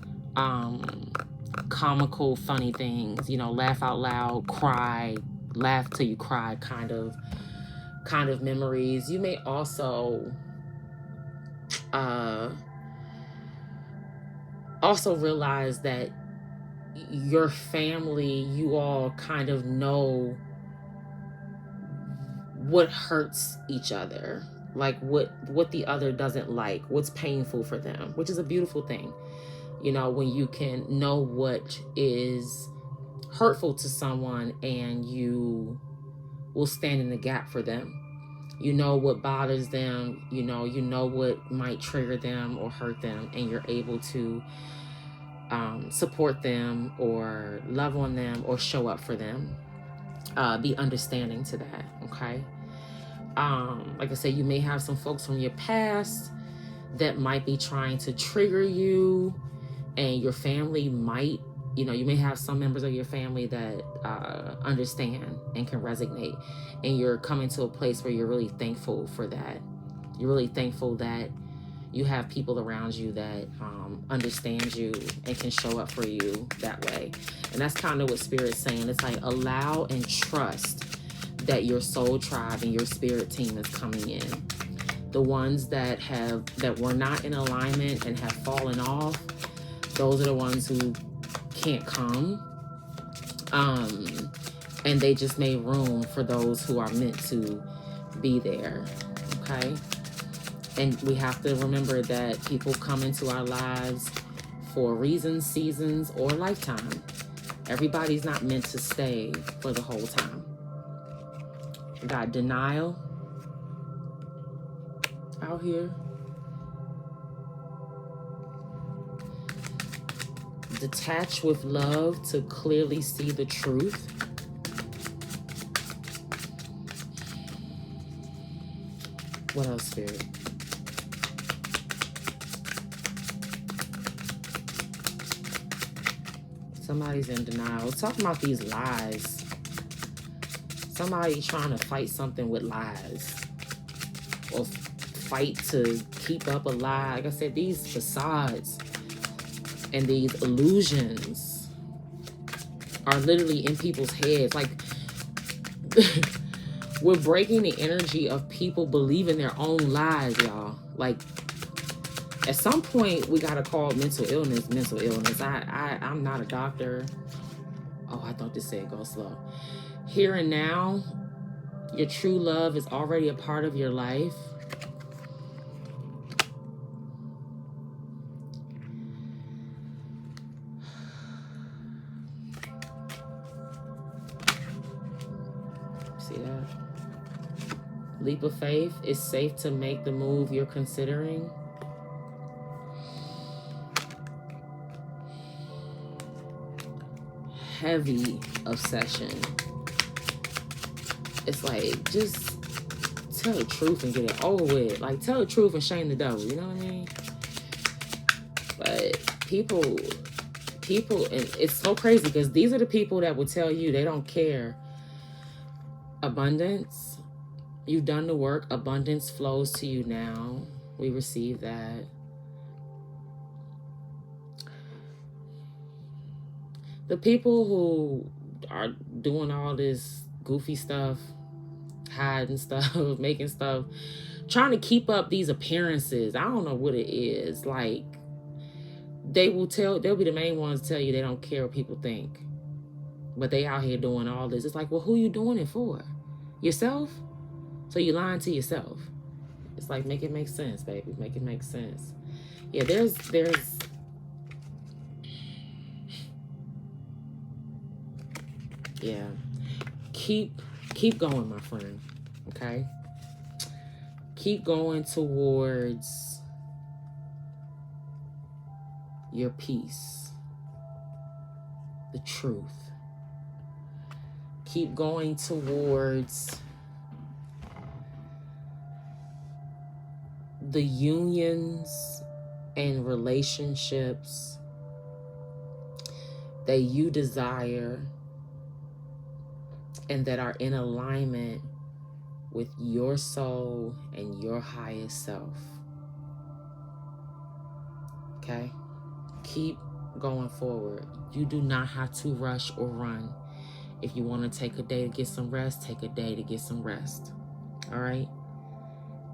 Comical, funny things, you know, laugh out loud, cry, laugh till you cry kind of memories. You may also realize that your family, you all kind of know what hurts each other, like what the other doesn't like, what's painful for them, which is a beautiful thing. You know, when you can know what is hurtful to someone and you will stand in the gap for them. You know what bothers them, you know what might trigger them or hurt them, and you're able to support them or love on them or show up for them. Be understanding to that, okay? Like I said, you may have some folks from your past that might be trying to trigger you, and your family might, you know, you may have some members of your family that understand and can resonate, and you're coming to a place where you're really thankful for that. You're really thankful that you have people around you that understand you and can show up for you that way. And that's kind of what Spirit's saying. It's like, allow and trust that your soul tribe and your spirit team is coming in. The ones that were not in alignment and have fallen off, those are the ones who can't come. And they just made room for those who are meant to be there. Okay? And we have to remember that people come into our lives for reasons, seasons, or lifetime. Everybody's not meant to stay for the whole time. We got denial out here. Detach with love to clearly see the truth. What else, Spirit? Somebody's in denial. Talking about these lies. Somebody trying to fight something with lies. Or fight to keep up a lie. Like I said, these facades and these illusions are literally in people's heads. Like, we're breaking the energy of people believing their own lies, y'all. Like, at some point, we gotta call mental illness. I'm not a doctor. Oh, I thought this said go slow. Here and now, your true love is already a part of your life. See that? Leap of faith. It's safe to make the move you're considering. Heavy obsession. It's like, just tell the truth and get it over with. Like, tell the truth and shame the devil. You know what I mean? But people, and it's so crazy because these are the people that will tell you they don't care. Abundance, you've done the work. Abundance flows to you now. We receive that. The people who are doing all this goofy stuff, hiding stuff, making stuff, trying to keep up these appearances. I don't know what it is. Like, they'll be the main ones to tell you they don't care what people think. But they out here doing all this. It's like, well, who you doing it for? Yourself? So you lying to yourself. It's like, make it make sense, baby. Make it make sense. Yeah, there's yeah. Keep going, my friend. Okay? Keep going towards your peace. The truth. Keep going towards the unions and relationships that you desire and that are in alignment with your soul and your highest self. Okay? Keep going forward. You do not have to rush or run. If you want to take a day to get some rest, take a day to get some rest. All right?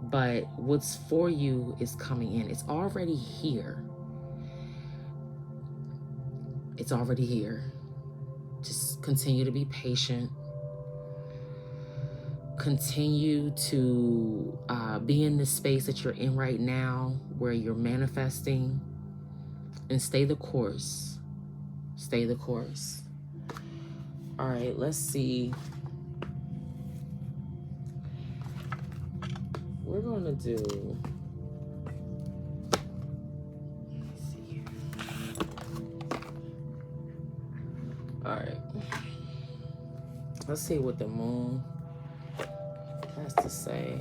But what's for you is coming in. It's already here. It's already here. Just continue to be patient. Continue to be in the space that you're in right now where you're manifesting, and stay the course. Stay the course. All right, let's see. We're going to do... Let's see here. All right. Let's see what the moon has to say.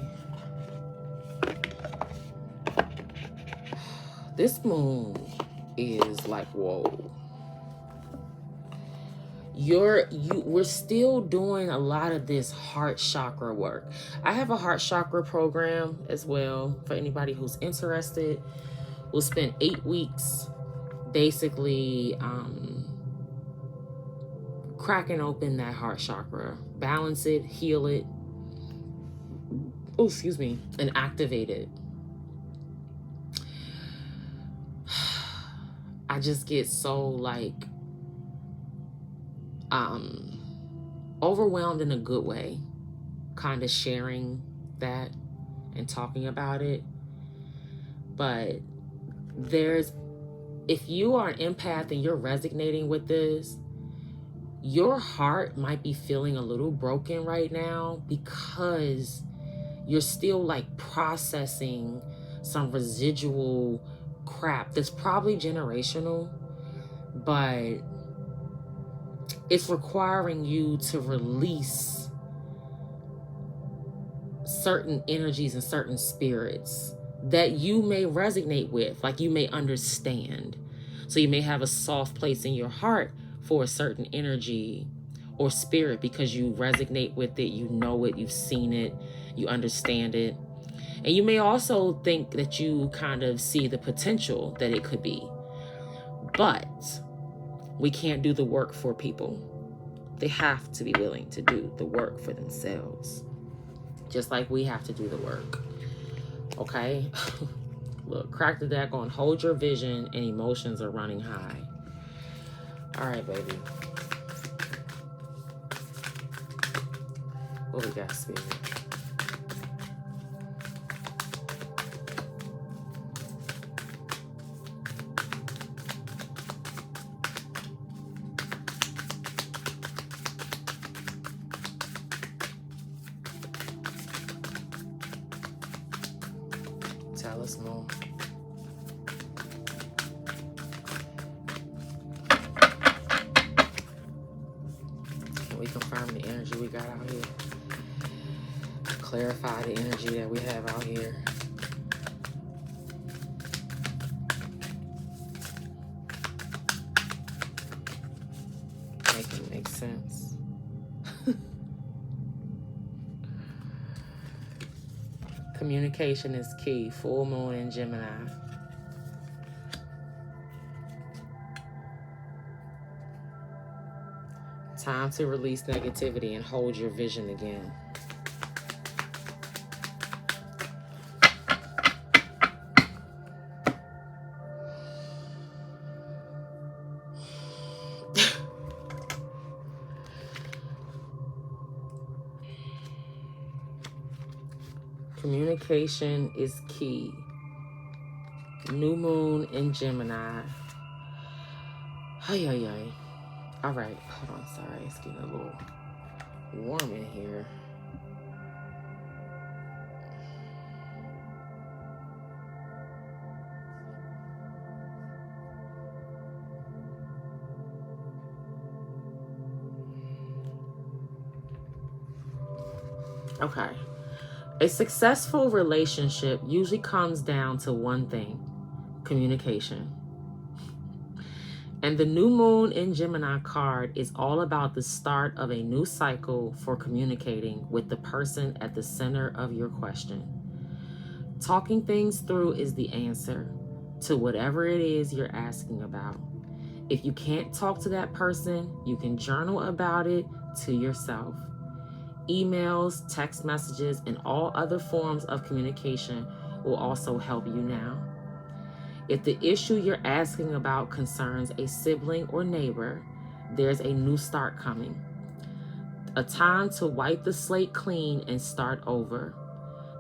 This moon is like, whoa. We're still doing a lot of this heart chakra work. I have a heart chakra program as well for anybody who's interested. We'll spend 8 weeks basically cracking open that heart chakra, balance it, heal it, and activate it. I just get so like overwhelmed in a good way, kind of sharing that and talking about it. But if you are an empath and you're resonating with this, your heart might be feeling a little broken right now because you're still like processing some residual crap that's probably generational, but it's requiring you to release certain energies and certain spirits that you may resonate with, like you may understand. So you may have a soft place in your heart for a certain energy or spirit because you resonate with it, you know it, you've seen it, you understand it. And you may also think that you kind of see the potential that it could be. But we can't do the work for people. They have to be willing to do the work for themselves. Just like we have to do the work. Okay? Look, crack the deck on hold your vision and emotions are running high. All right, baby. What we got, Spirit? Tell us more. Can we confirm the energy we got out here? clarify the energy that we have out here. Make it make sense. Communication is key. Full moon in Gemini. Time to release negativity and hold your vision again. Communication is key. New moon in Gemini. Ay, ay, ay. All right, hold on, sorry. It's getting a little warm in here. Okay. A successful relationship usually comes down to one thing: communication. And the new moon in Gemini card is all about the start of a new cycle for communicating with the person at the center of your question. Talking things through is the answer to whatever it is you're asking about. If you can't talk to that person, you can journal about it to yourself. Emails, text messages, and all other forms of communication will also help you now. If the issue you're asking about concerns a sibling or neighbor, there's a new start coming. A time to wipe the slate clean and start over.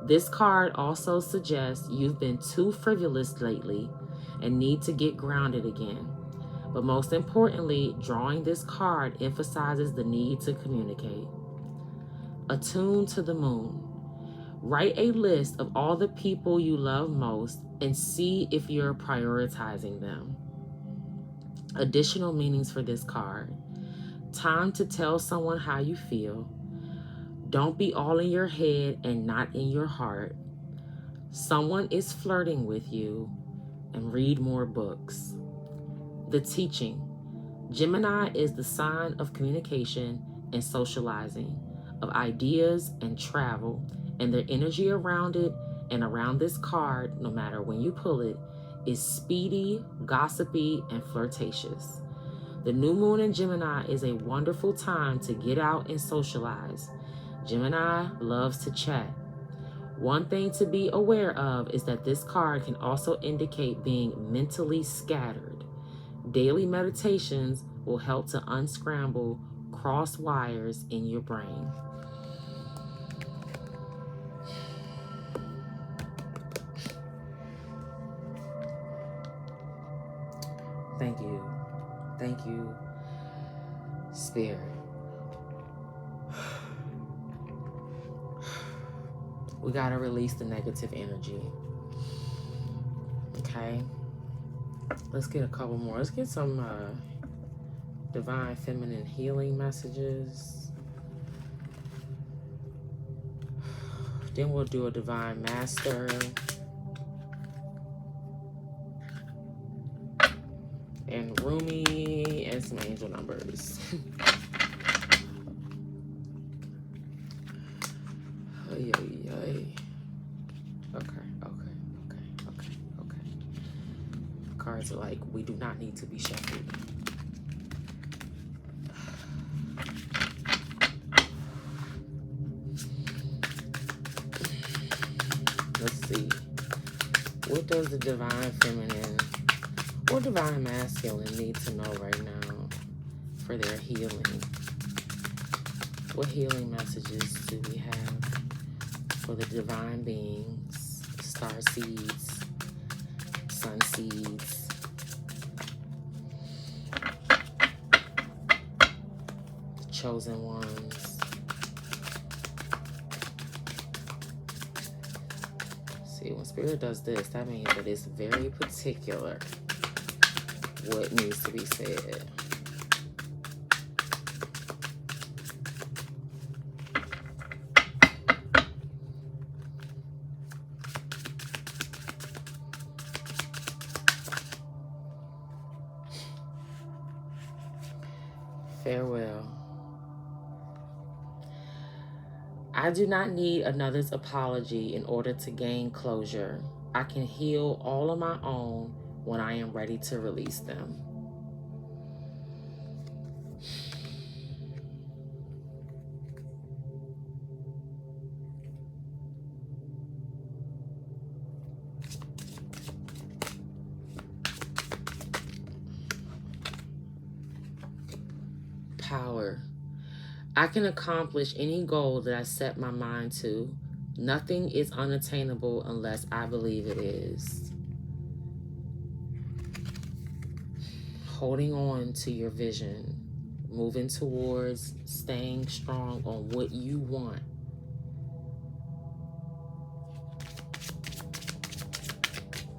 This card also suggests you've been too frivolous lately and need to get grounded again. But most importantly, drawing this card emphasizes the need to communicate. Attune to the moon. Write a list of all the people you love most and see if you're prioritizing them. Additional meanings for this card. Time to tell someone how you feel. Don't be all in your head and not in your heart. Someone is flirting with you, and read more books. The teaching. Gemini is the sign of communication and socializing, of ideas and travel, and their energy around it and around this card, no matter when you pull it, is speedy, gossipy, and flirtatious. The new moon in Gemini is a wonderful time to get out and socialize. Gemini loves to chat. One thing to be aware of is that this card can also indicate being mentally scattered. Daily meditations will help to unscramble cross wires in your brain. Thank you. Thank you, Spirit. We got to release the negative energy. Okay? Let's get a couple more. Let's get some divine feminine healing messages. Then we'll do a divine master. And Rumi, and some angel numbers. Ay, ay, ay. Okay. Cards are like, we do not need to be shuffled. Let's see. What does the divine feminine or divine masculine need to know right now for their healing? What healing messages do we have for the divine beings, star seeds, sun seeds? The chosen ones. See, when Spirit does this, that means that it's very particular what needs to be said. I do not need another's apology in order to gain closure. I can heal all of my own when I am ready to release them. Power. I can accomplish any goal that I set my mind to. Nothing is unattainable unless I believe it is. Holding on to your vision, moving towards staying strong on what you want.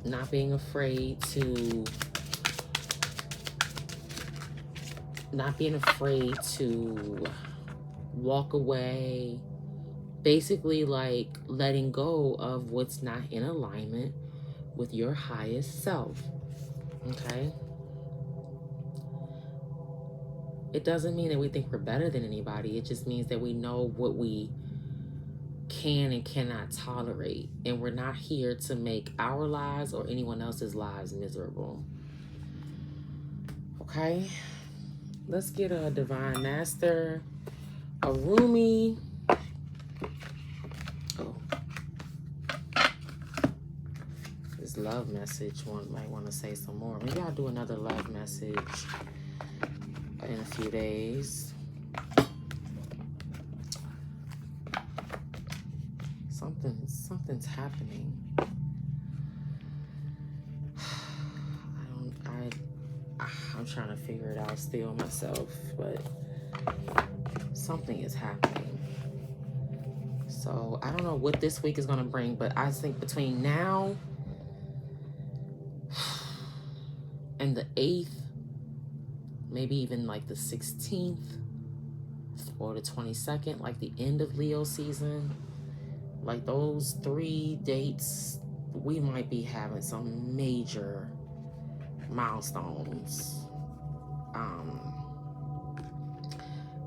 Not being afraid to walk away. Basically, like letting go of what's not in alignment with your highest self. Okay? It doesn't mean that we think we're better than anybody. It just means that we know what we can and cannot tolerate. And we're not here to make our lives or anyone else's lives miserable. Okay? Let's get a Divine Master, a Rumi. Oh. This love message, one might want to say some more. Maybe I'll do another love message in a few days. Something's happening. I'm trying to figure it out still myself, but something is happening. So I don't know what this week is going to bring, but I think between now and the 8th, maybe even like the 16th or the 22nd, like the end of Leo season, like those 3 dates, we might be having some major milestones.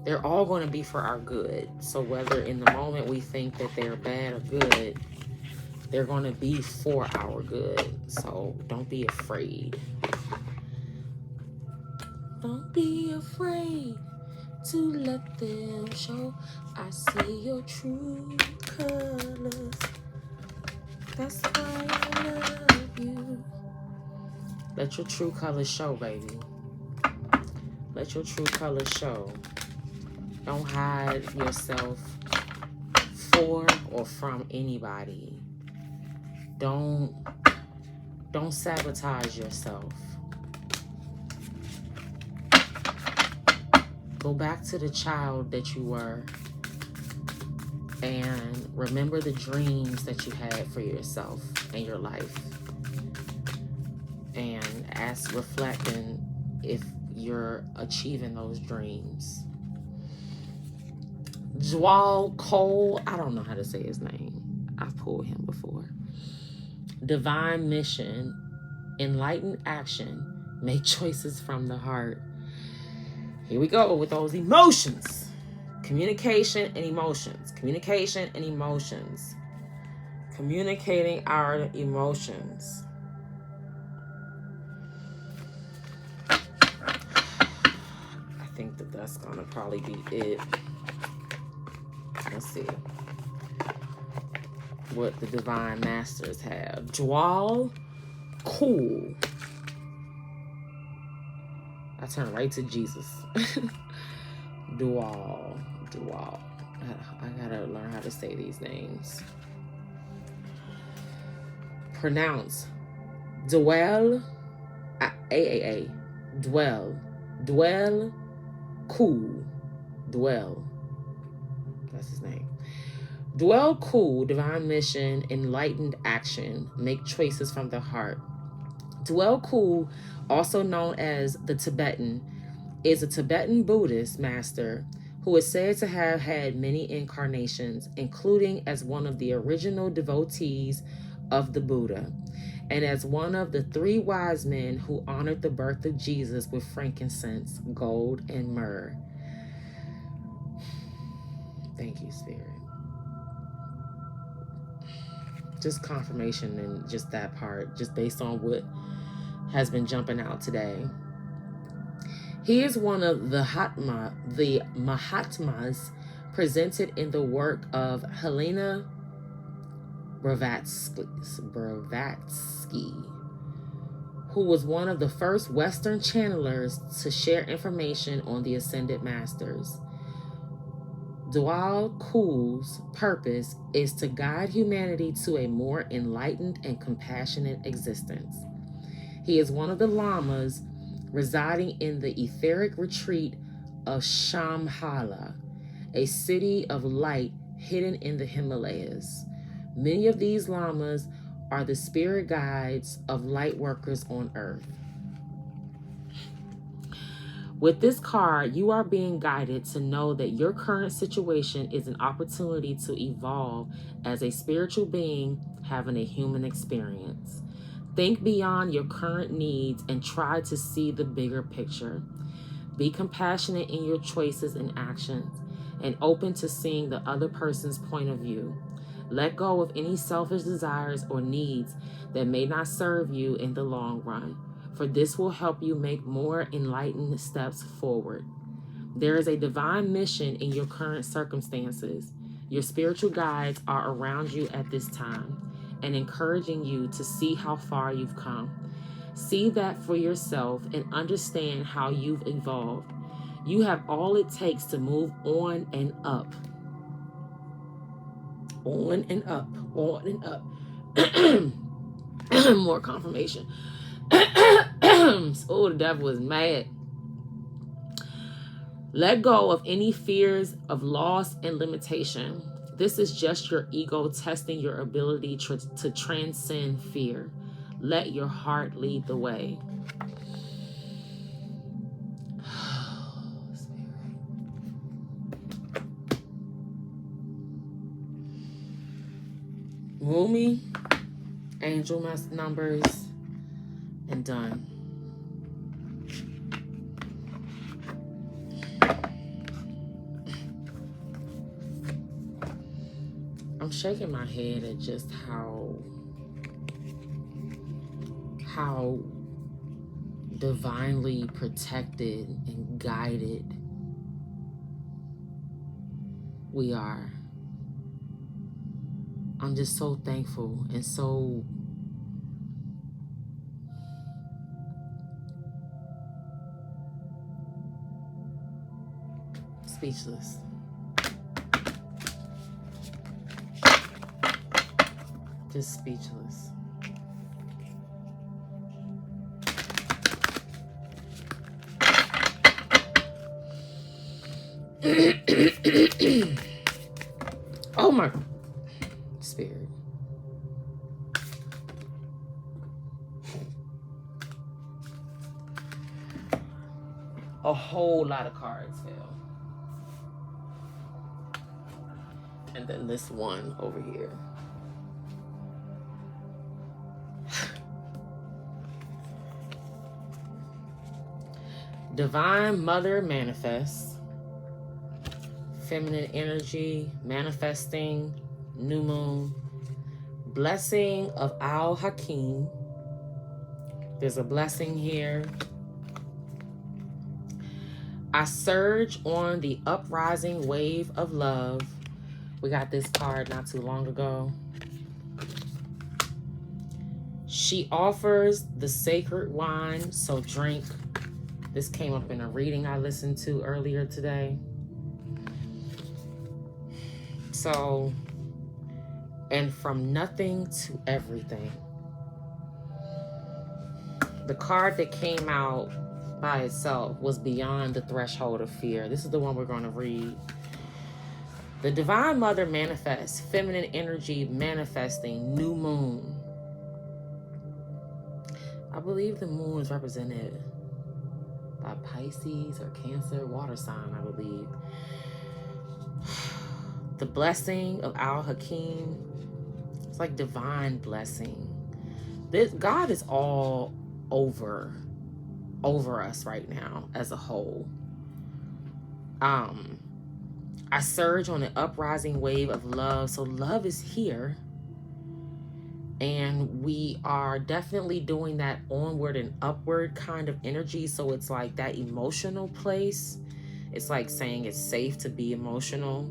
They're all going to be for our good. So whether in the moment we think that they're bad or good, they're going to be for our good. So don't be afraid. Don't be afraid to let them show. I see your true colors. That's why I love you. Let your true colors show, baby. Let your true colors show. Don't hide yourself for or from anybody. Don't sabotage yourself. Go back to the child that you were and remember the dreams that you had for yourself and your life. And reflecting if you're achieving those dreams. Joel Cole, I don't know how to say his name. I've pulled him before. Divine mission, enlightened action, make choices from the heart. Here we go with those emotions. Communication and emotions. Communication and emotions. Communicating our emotions. I think that's going to probably be it. Let's see what the Divine Masters have. Dwal, cool. I turn right to Jesus. Dwal. I gotta learn how to say these names. Pronounce dwell, dwell, cool, dwell. That's his name. Dwell cool, divine mission, enlightened action, make choices from the heart. Dwell cool, also known as the Tibetan, is a Tibetan Buddhist master who is said to have had many incarnations, including as one of the original devotees of the Buddha, and as one of the 3 wise men who honored the birth of Jesus with frankincense, gold, and myrrh. Thank you, Spirit. just confirmation and just that part, just based on what has been jumping out today. He is one of the Mahatmas presented in the work of Helena Blavatsky, who was one of the first Western channelers to share information on the Ascended Masters. Dwal Kul's purpose is to guide humanity to a more enlightened and compassionate existence. He is one of the lamas residing in the etheric retreat of Shambhala, a city of light hidden in the Himalayas. Many of these lamas are the spirit guides of light workers on earth. With this card, you are being guided to know that your current situation is an opportunity to evolve as a spiritual being having a human experience. Think beyond your current needs and try to see the bigger picture. Be compassionate in your choices and actions and open to seeing the other person's point of view. Let go of any selfish desires or needs that may not serve you in the long run, for this will help you make more enlightened steps forward. There is a divine mission in your current circumstances. Your spiritual guides are around you at this time and encouraging you to see how far you've come. See that for yourself and understand how you've evolved. You have all it takes to move on and up. On and up, on and up. More confirmation. Oh, the devil is mad. Let go of any fears of loss and limitation. This is just your ego testing your ability to transcend fear. Let your heart lead the way. Rumi, angel numbers, and done. I'm shaking my head at just how divinely protected and guided we are. I'm just so thankful and so speechless. Just speechless. Oh my spirit. A whole lot of cards fell. And then this one over here. Divine Mother manifests. Feminine energy manifesting. New moon. Blessing of Al Hakim. There's a blessing here. I surge on the uprising wave of love. We got this card not too long ago. She offers the sacred wine, so drink. This came up in a reading I listened to earlier today. So, and from nothing to everything. The card that came out by itself was beyond the threshold of fear. This is the one we're going to read. The Divine Mother manifests, feminine energy manifesting, new moon. I believe the moon is represented by Pisces or Cancer, water sign, I believe. The blessing of Al Hakim. It's like divine blessing. This God is all over us right now as a whole. I surge on an uprising wave of love. So love is here. And we are definitely doing that onward and upward kind of energy. So it's like that emotional place. It's like saying it's safe to be emotional.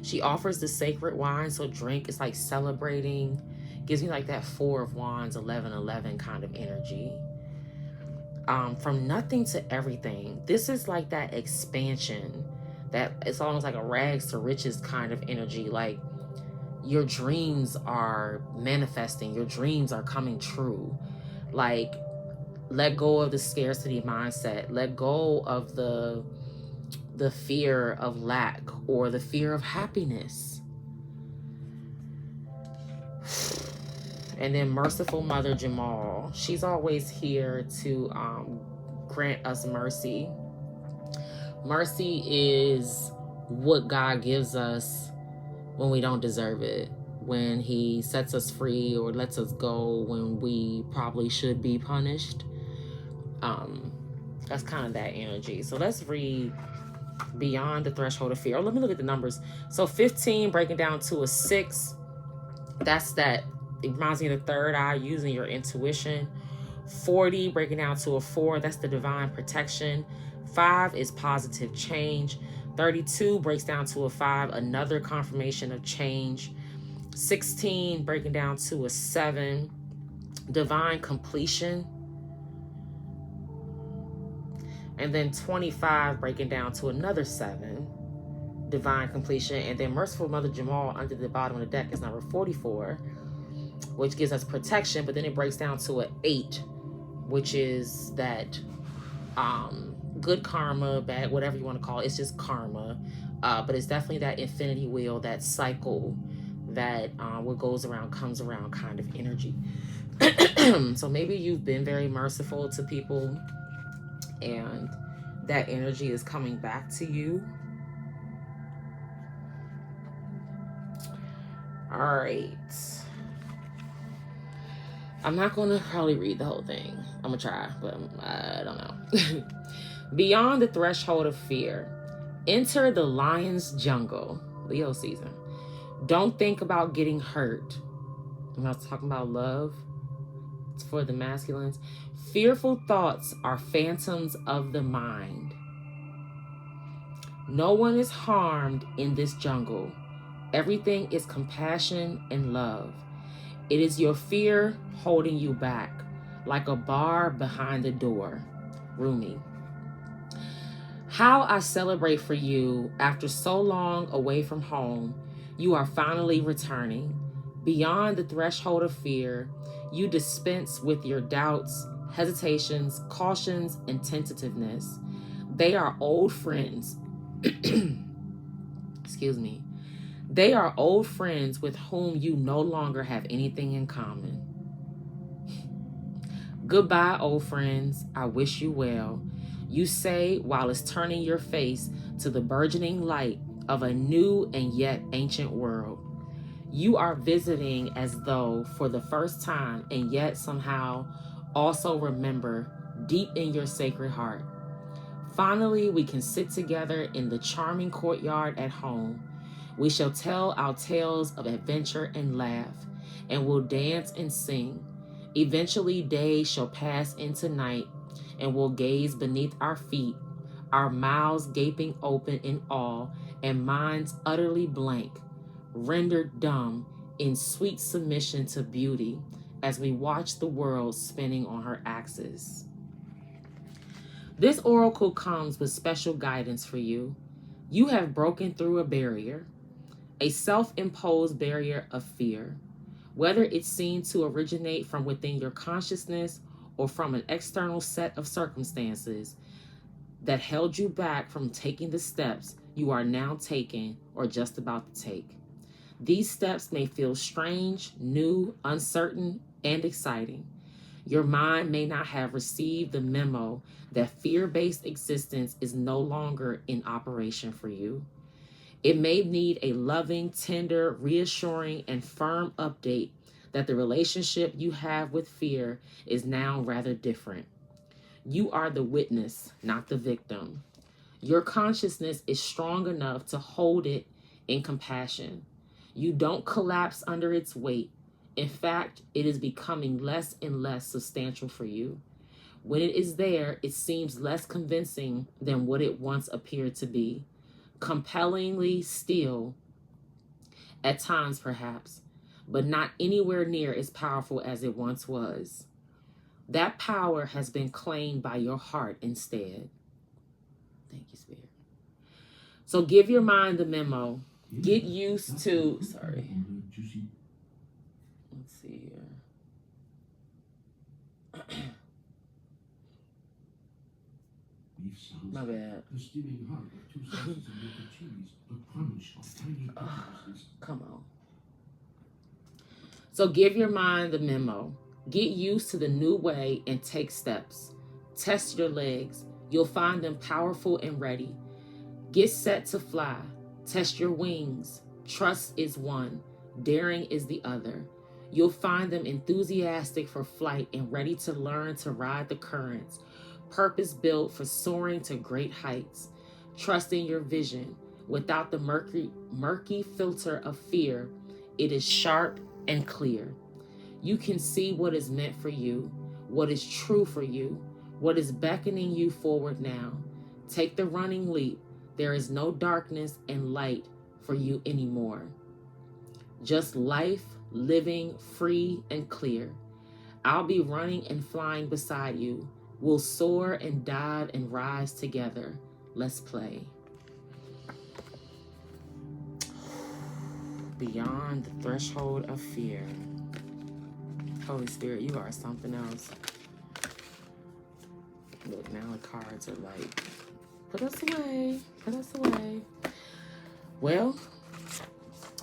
She offers the sacred wine, so drink is like celebrating. Gives me like that Four of Wands, 1111 kind of energy. From nothing to everything. This is like that expansion. That it's almost like a rags to riches kind of energy. Like your dreams are manifesting, your dreams are coming true. Like, let go of the scarcity mindset, let go of the fear of lack or the fear of happiness. And then Merciful Mother Jamal, she's always here to grant us mercy. Mercy is what God gives us when we don't deserve it, when he sets us free or lets us go when we probably should be punished. That's kind of that energy. So let's read Beyond the Threshold of Fear. Oh, let me look at the numbers. So 15 breaking down to a 6. That's that. It reminds me of the third eye, using your intuition. 40 breaking down to a 4. That's the divine protection. 5 is positive change. 32 breaks down to a 5. Another confirmation of change. 16 breaking down to a 7. Divine completion. And then 25 breaking down to another 7. Divine completion. And then Merciful Mother Jamal under the bottom of the deck is number 44, which gives us protection, but then it breaks down to an 8, which is that good karma, bad, whatever you want to call it. It's just karma. But it's definitely that infinity wheel, that cycle, that what goes around comes around kind of energy. So maybe you've been very merciful to people and that energy is coming back to you. All right. I'm not going to probably read the whole thing. I'm going to try, but I don't know. Beyond the Threshold of Fear. Enter the lion's jungle. Leo season. Don't think about getting hurt. I'm not talking about love. It's for the masculines. Fearful thoughts are phantoms of the mind. No one is harmed in this jungle. Everything is compassion and love. It is your fear holding you back, like a bar behind the door. Rumi. How I celebrate for you after so long away from home. You are finally returning. Beyond the threshold of fear, you dispense with your doubts, hesitations, cautions, and tentativeness. They are old friends. Excuse me. They are old friends with whom you no longer have anything in common. Goodbye, old friends. I wish you well. You say while it's turning your face to the burgeoning light of a new and yet ancient world. You are visiting as though for the first time, and yet somehow also remember deep in your sacred heart. Finally, we can sit together in the charming courtyard at home. We shall tell our tales of adventure and laugh, and we'll dance and sing. Eventually, day shall pass into night, and we'll gaze beneath our feet, our mouths gaping open in awe, and minds utterly blank, rendered dumb in sweet submission to beauty as we watch the world spinning on her axis. This oracle comes with special guidance for you. You have broken through a barrier, a self-imposed barrier of fear, whether it's seen to originate from within your consciousness or from an external set of circumstances that held you back from taking the steps you are now taking or just about to take. These steps may feel strange, new, uncertain, and exciting. Your mind may not have received the memo that fear-based existence is no longer in operation for you. It may need a loving, tender, reassuring, and firm update that the relationship you have with fear is now rather different. You are the witness, not the victim. Your consciousness is strong enough to hold it in compassion. You don't collapse under its weight. In fact, it is becoming less and less substantial for you. When it is there, it seems less convincing than what it once appeared to be. Compellingly still, at times perhaps, but not anywhere near as powerful as it once was. That power has been claimed by your heart instead. Thank you, Spirit. So give your mind the memo. Get used to, sorry. Let's see here. My bad. Come on. So give your mind the memo. Get used to the new way and take steps. Test your legs. You'll find them powerful and ready. Get set to fly. Test your wings. Trust is one. Daring is the other. You'll find them enthusiastic for flight and ready to learn to ride the currents. Purpose built for soaring to great heights. Trust in your vision. Without the murky filter of fear, it is sharp and clear. You can see what is meant for you, what is true for you, what is beckoning you forward now. Take the running leap. There is no darkness and light for you anymore. Just life, living free and clear. I'll be running and flying beside you. We'll soar and dive and rise together. Let's play. Beyond the threshold of fear. Holy Spirit, you are something else. Look, now the cards are like, put us away, put us away. Well,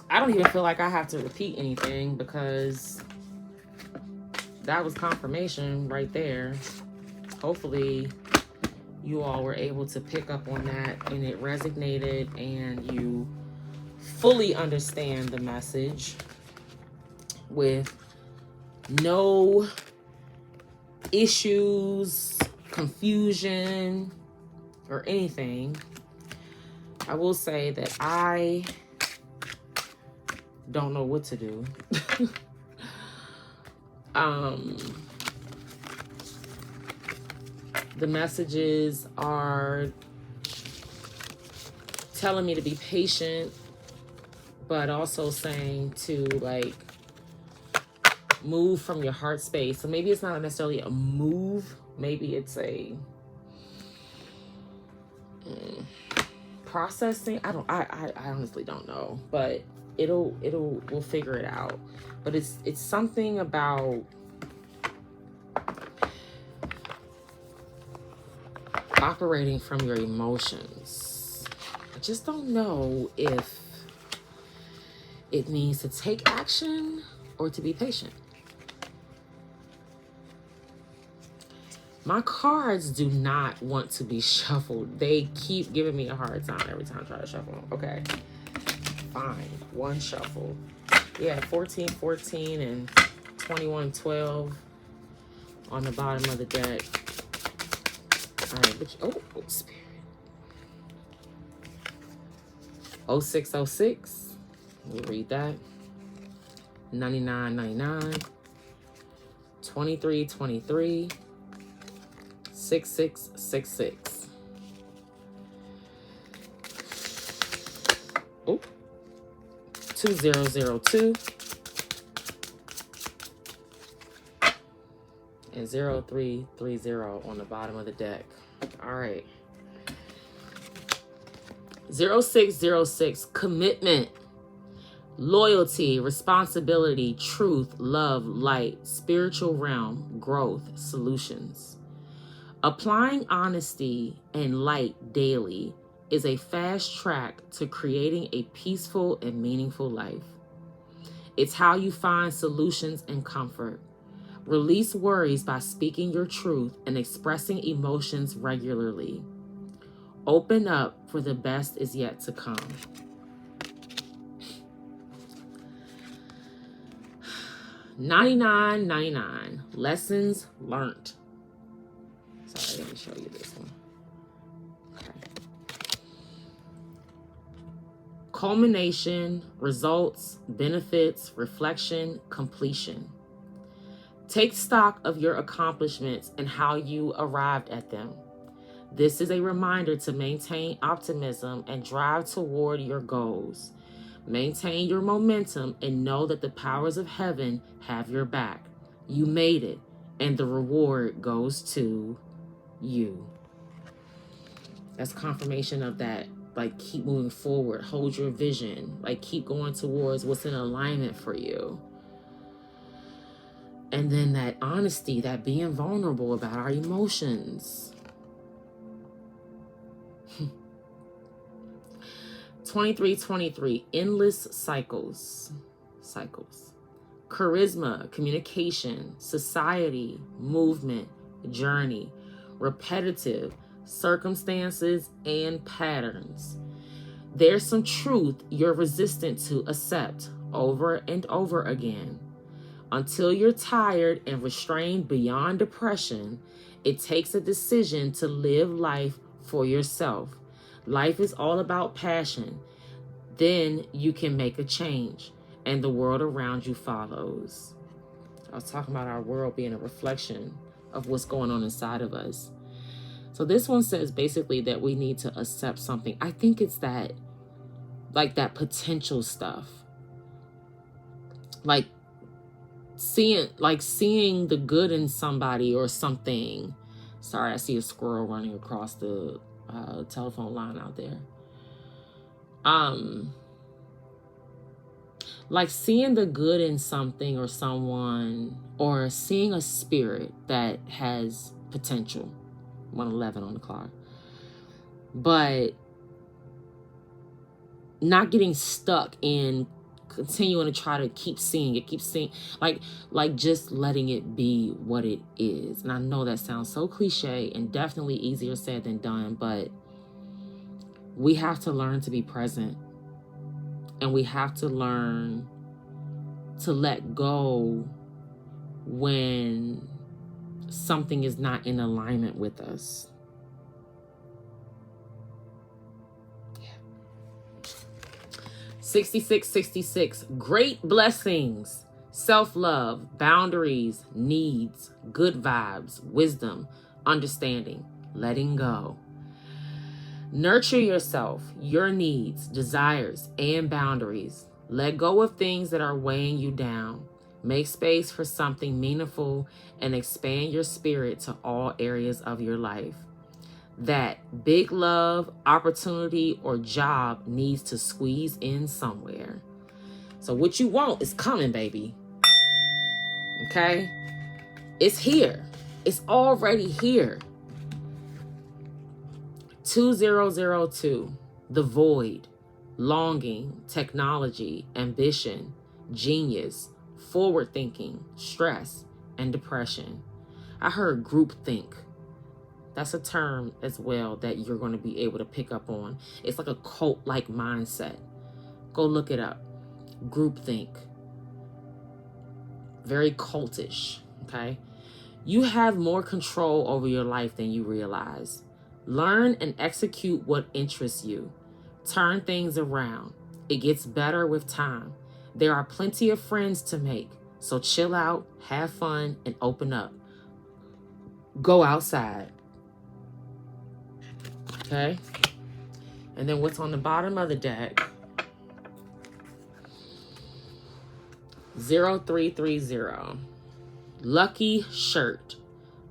I don't even feel like I have to repeat anything because that was confirmation right there. Hopefully you all were able to pick up on that and it resonated and you fully understand the message with no issues, confusion, or anything. I will say that I don't know what to do. The messages are telling me to be patient, but also saying to like move from your heart space. So maybe it's not necessarily a move. Maybe it's a processing. I honestly don't know, but we'll figure it out. But it's something about operating from your emotions. I just don't know if it means to take action or to be patient. My cards do not want to be shuffled. They keep giving me a hard time every time I try to shuffle them. Okay, fine. One shuffle. Yeah, 14-14 and 21-12 on the bottom of the deck. All right, oh, Spirit. 0606. We'll read that. 9999. 2323. 6666. Oh. 2002. And 0330 on the bottom of the deck. All right. 0606, commitment, loyalty, responsibility, truth, love, light, spiritual realm, growth, solutions. Applying honesty and light daily is a fast track to creating a peaceful and meaningful life. It's how you find solutions and comfort. Release worries by speaking your truth and expressing emotions regularly. Open up, for the best is yet to come. $99.99. Lessons learned. Sorry, let me show you this one. Okay. Culmination, results, benefits, reflection, completion. Take stock of your accomplishments and how you arrived at them. This is a reminder to maintain optimism and drive toward your goals. Maintain your momentum and know that the powers of heaven have your back. You made it, and the reward goes to you. That's confirmation of that. Like, keep moving forward, hold your vision, like keep going towards what's in alignment for you. And then that honesty, that being vulnerable about our emotions. 2323, endless cycles. Charisma, communication, society, movement, journey, repetitive, circumstances, and patterns. There's some truth you're resistant to accept over and over again. Until you're tired and restrained beyond depression, it takes a decision to live life for yourself. Life is all about passion. Then you can make a change, and the world around you follows. I was talking about our world being a reflection of what's going on inside of us. So this one says basically that we need to accept something. I think it's that, like that potential stuff. Like seeing the good in somebody or something. Sorry, I see a squirrel running across the telephone line out there. Like seeing the good in something or someone, or seeing a spirit that has potential. 1:11 on the clock. But not getting stuck in continuing to try to keep seeing it, like just letting it be what it is. And I know that sounds so cliche and definitely easier said than done, but we have to learn to be present, and we have to learn to let go when something is not in alignment with us. 6666, great blessings, self-love, boundaries, needs, good vibes, wisdom, understanding, letting go. Nurture yourself, your needs, desires, and boundaries. Let go of things that are weighing you down. Make space for something meaningful and expand your spirit to all areas of your life. That big love, opportunity, or job needs to squeeze in somewhere. So what you want is coming, baby. Okay? It's here. It's already here. 2002, the void, longing, technology, ambition, genius, forward thinking, stress, and depression. I heard groupthink. That's a term as well that you're going to be able to pick up on. It's like a cult-like mindset. Go look it up. Groupthink. Very cultish, okay? You have more control over your life than you realize. Learn and execute what interests you. Turn things around. It gets better with time. There are plenty of friends to make, so chill out, have fun, and open up. Go outside. Okay? And then what's on the bottom of the deck? 0330. Lucky shirt.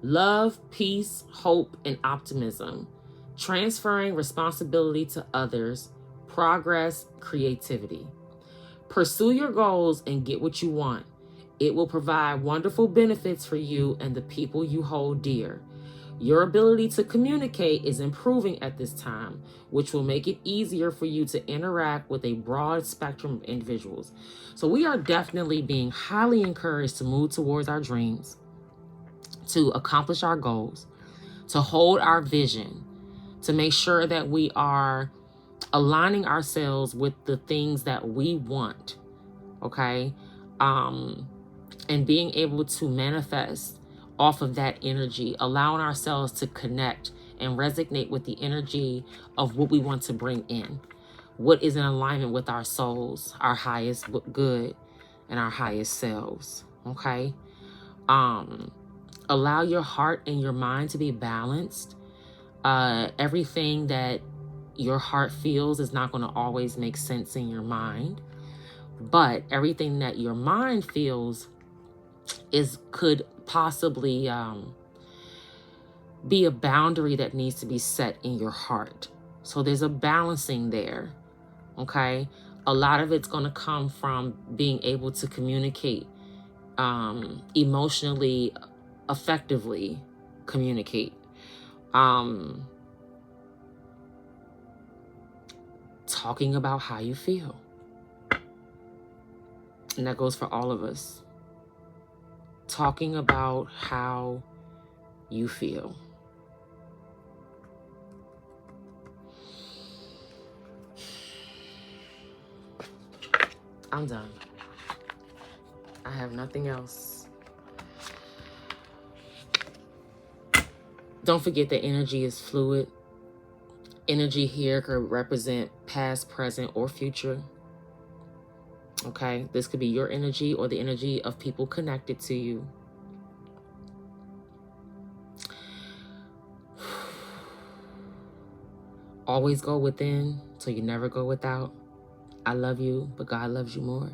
Love, peace, hope, and optimism. Transferring responsibility to others. Progress, creativity. Pursue your goals and get what you want. It will provide wonderful benefits for you and the people you hold dear. Your ability to communicate is improving at this time, which will make it easier for you to interact with a broad spectrum of individuals. So we are definitely being highly encouraged to move towards our dreams, to accomplish our goals, to hold our vision, to make sure that we are aligning ourselves with the things that we want, okay? And being able to manifest off of that energy, allowing ourselves to connect and resonate with the energy of what we want to bring in. what is in alignment with our souls, our highest good, and our highest selves. Okay? Allow your heart and your mind to be balanced. Everything that your heart feels is not going to always make sense in your mind, but everything that your mind feels could possibly be a boundary that needs to be set in your heart. So there's a balancing there. Okay? A lot of it's going to come from being able to communicate emotionally effectively. Communicate. Talking about how you feel. And that goes for all of us. Talking about how you feel. I'm done. I have nothing else. Don't forget that energy is fluid. Energy here could represent past, present, or future. Okay? This could be your energy or the energy of people connected to you. Always go within so you never go without. I love you, but God loves you more.